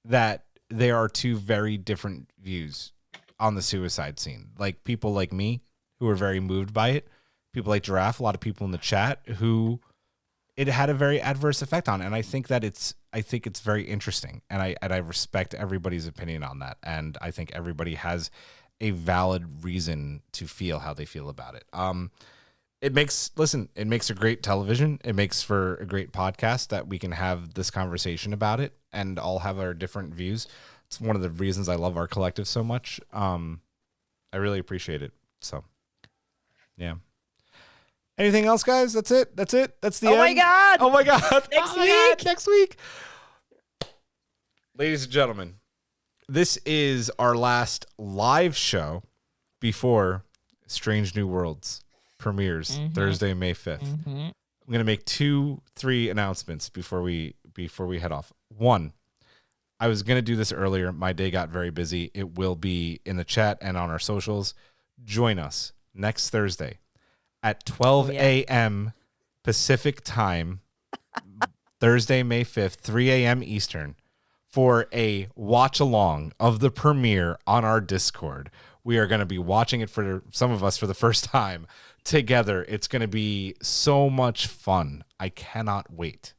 that there are 2 very different views on the suicide scene. Like people like me who are very moved by it, people like Girafe, a lot of people in the chat who it had a very adverse effect on. And I think it's very interesting. And I respect everybody's opinion on that. And I think everybody has a valid reason to feel how they feel about it. It makes a great television. It makes for a great podcast that we can have this conversation about it and all have our different views. It's one of the reasons I love our collective so much. I really appreciate it. So, yeah. Anything else, guys? That's it. That's the Oh end. my God. Oh my God. Next week. Ladies and gentlemen, this is our last live show before Strange New Worlds premieres Thursday, May 5th. I'm going to make 2-3 announcements before we head off. 1, I was going to do this earlier. My day got very busy. It will be in the chat and on our socials. Join us next Thursday at 12 a.m. Pacific time, Thursday, May 5th, 3 a.m. Eastern, for a watch along of the premiere on our Discord. We are going to be watching it for some of us for the first time together. It's going to be so much fun. I cannot wait.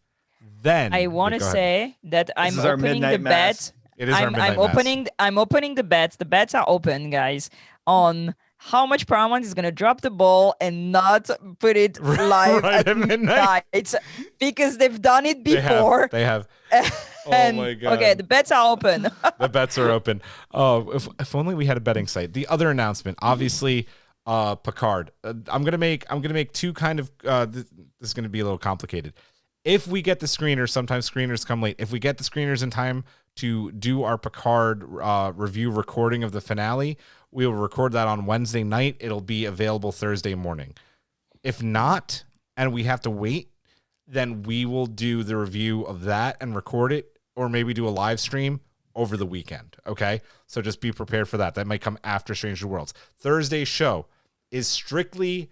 Then I want to say that I'm is our opening the midnight mass. bet. It is our midnight mass. I'm opening the bets. The bets are open, guys, on how much Paramount is gonna drop the ball and not put it live right at midnight because they've done it before. They have. Oh my God. Okay, the bets are open. The bets are open. Oh, if only we had a betting site. The other announcement, obviously, Picard. I'm gonna make 2 kind of. This is gonna be a little complicated. If we get the screeners, sometimes screeners come late. If we get the screeners in time to do our Picard review recording of the finale, we will record that on Wednesday night. It'll be available Thursday morning. If not, and we have to wait, then we will do the review of that and record it, or maybe do a live stream over the weekend. Okay? So just be prepared for that. That might come after Strange New Worlds. Thursday's show is strictly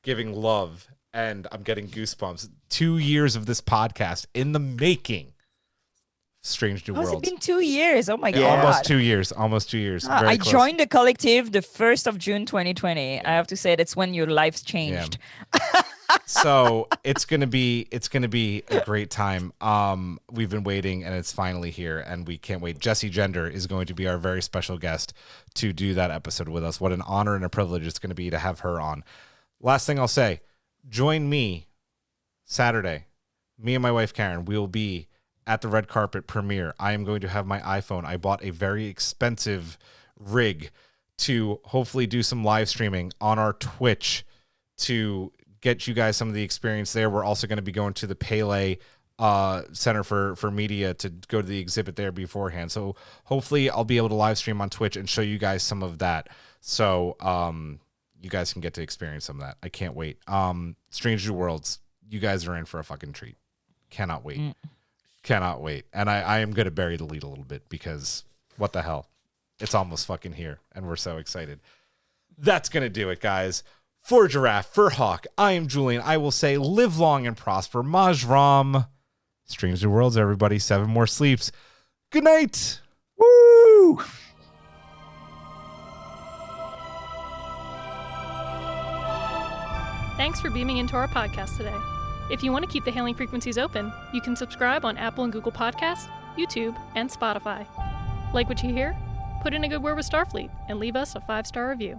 giving love, and I'm getting goosebumps. 2 years of this podcast in the making. Strange New Worlds. Has it been 2 years? Oh my God. Almost 2 years. Almost 2 years. Very I close. joined the collective the 1st of June 2020. I have to say that's when your lives changed. Yeah. So it's gonna be a great time. We've been waiting, and it's finally here, and we can't wait. Jessie Gender is going to be our very special guest to do that episode with us. What an honor and a privilege it's going to be to have her on. Last thing I'll say, join me Saturday. Me and my wife Karen, we will be at the red carpet premiere. I am going to have my iPhone. I bought a very expensive rig to hopefully do some live streaming on our Twitch to get you guys some of the experience there. We're also going to be going to the Pele Center for Media to go to the exhibit there beforehand. So hopefully I'll be able to live stream on Twitch and show you guys some of that. So you guys can get to experience some of that. I can't wait. Strange New Worlds, you guys are in for a fucking treat. Cannot wait. Cannot wait. And I am going to bury the lead a little bit because what the hell? It's almost fucking here, and we're so excited. That's going to do it, guys. For Girafe, for Hawk, I am Julian. I will say live long and prosper. Majram. Strange New Worlds, everybody. 7 more sleeps. Good night. Woo! Thanks for beaming into our podcast today. If you want to keep the hailing frequencies open, you can subscribe on Apple and Google Podcasts, YouTube, and Spotify. Like what you hear? Put in a good word with Starfleet and leave us a 5-star review.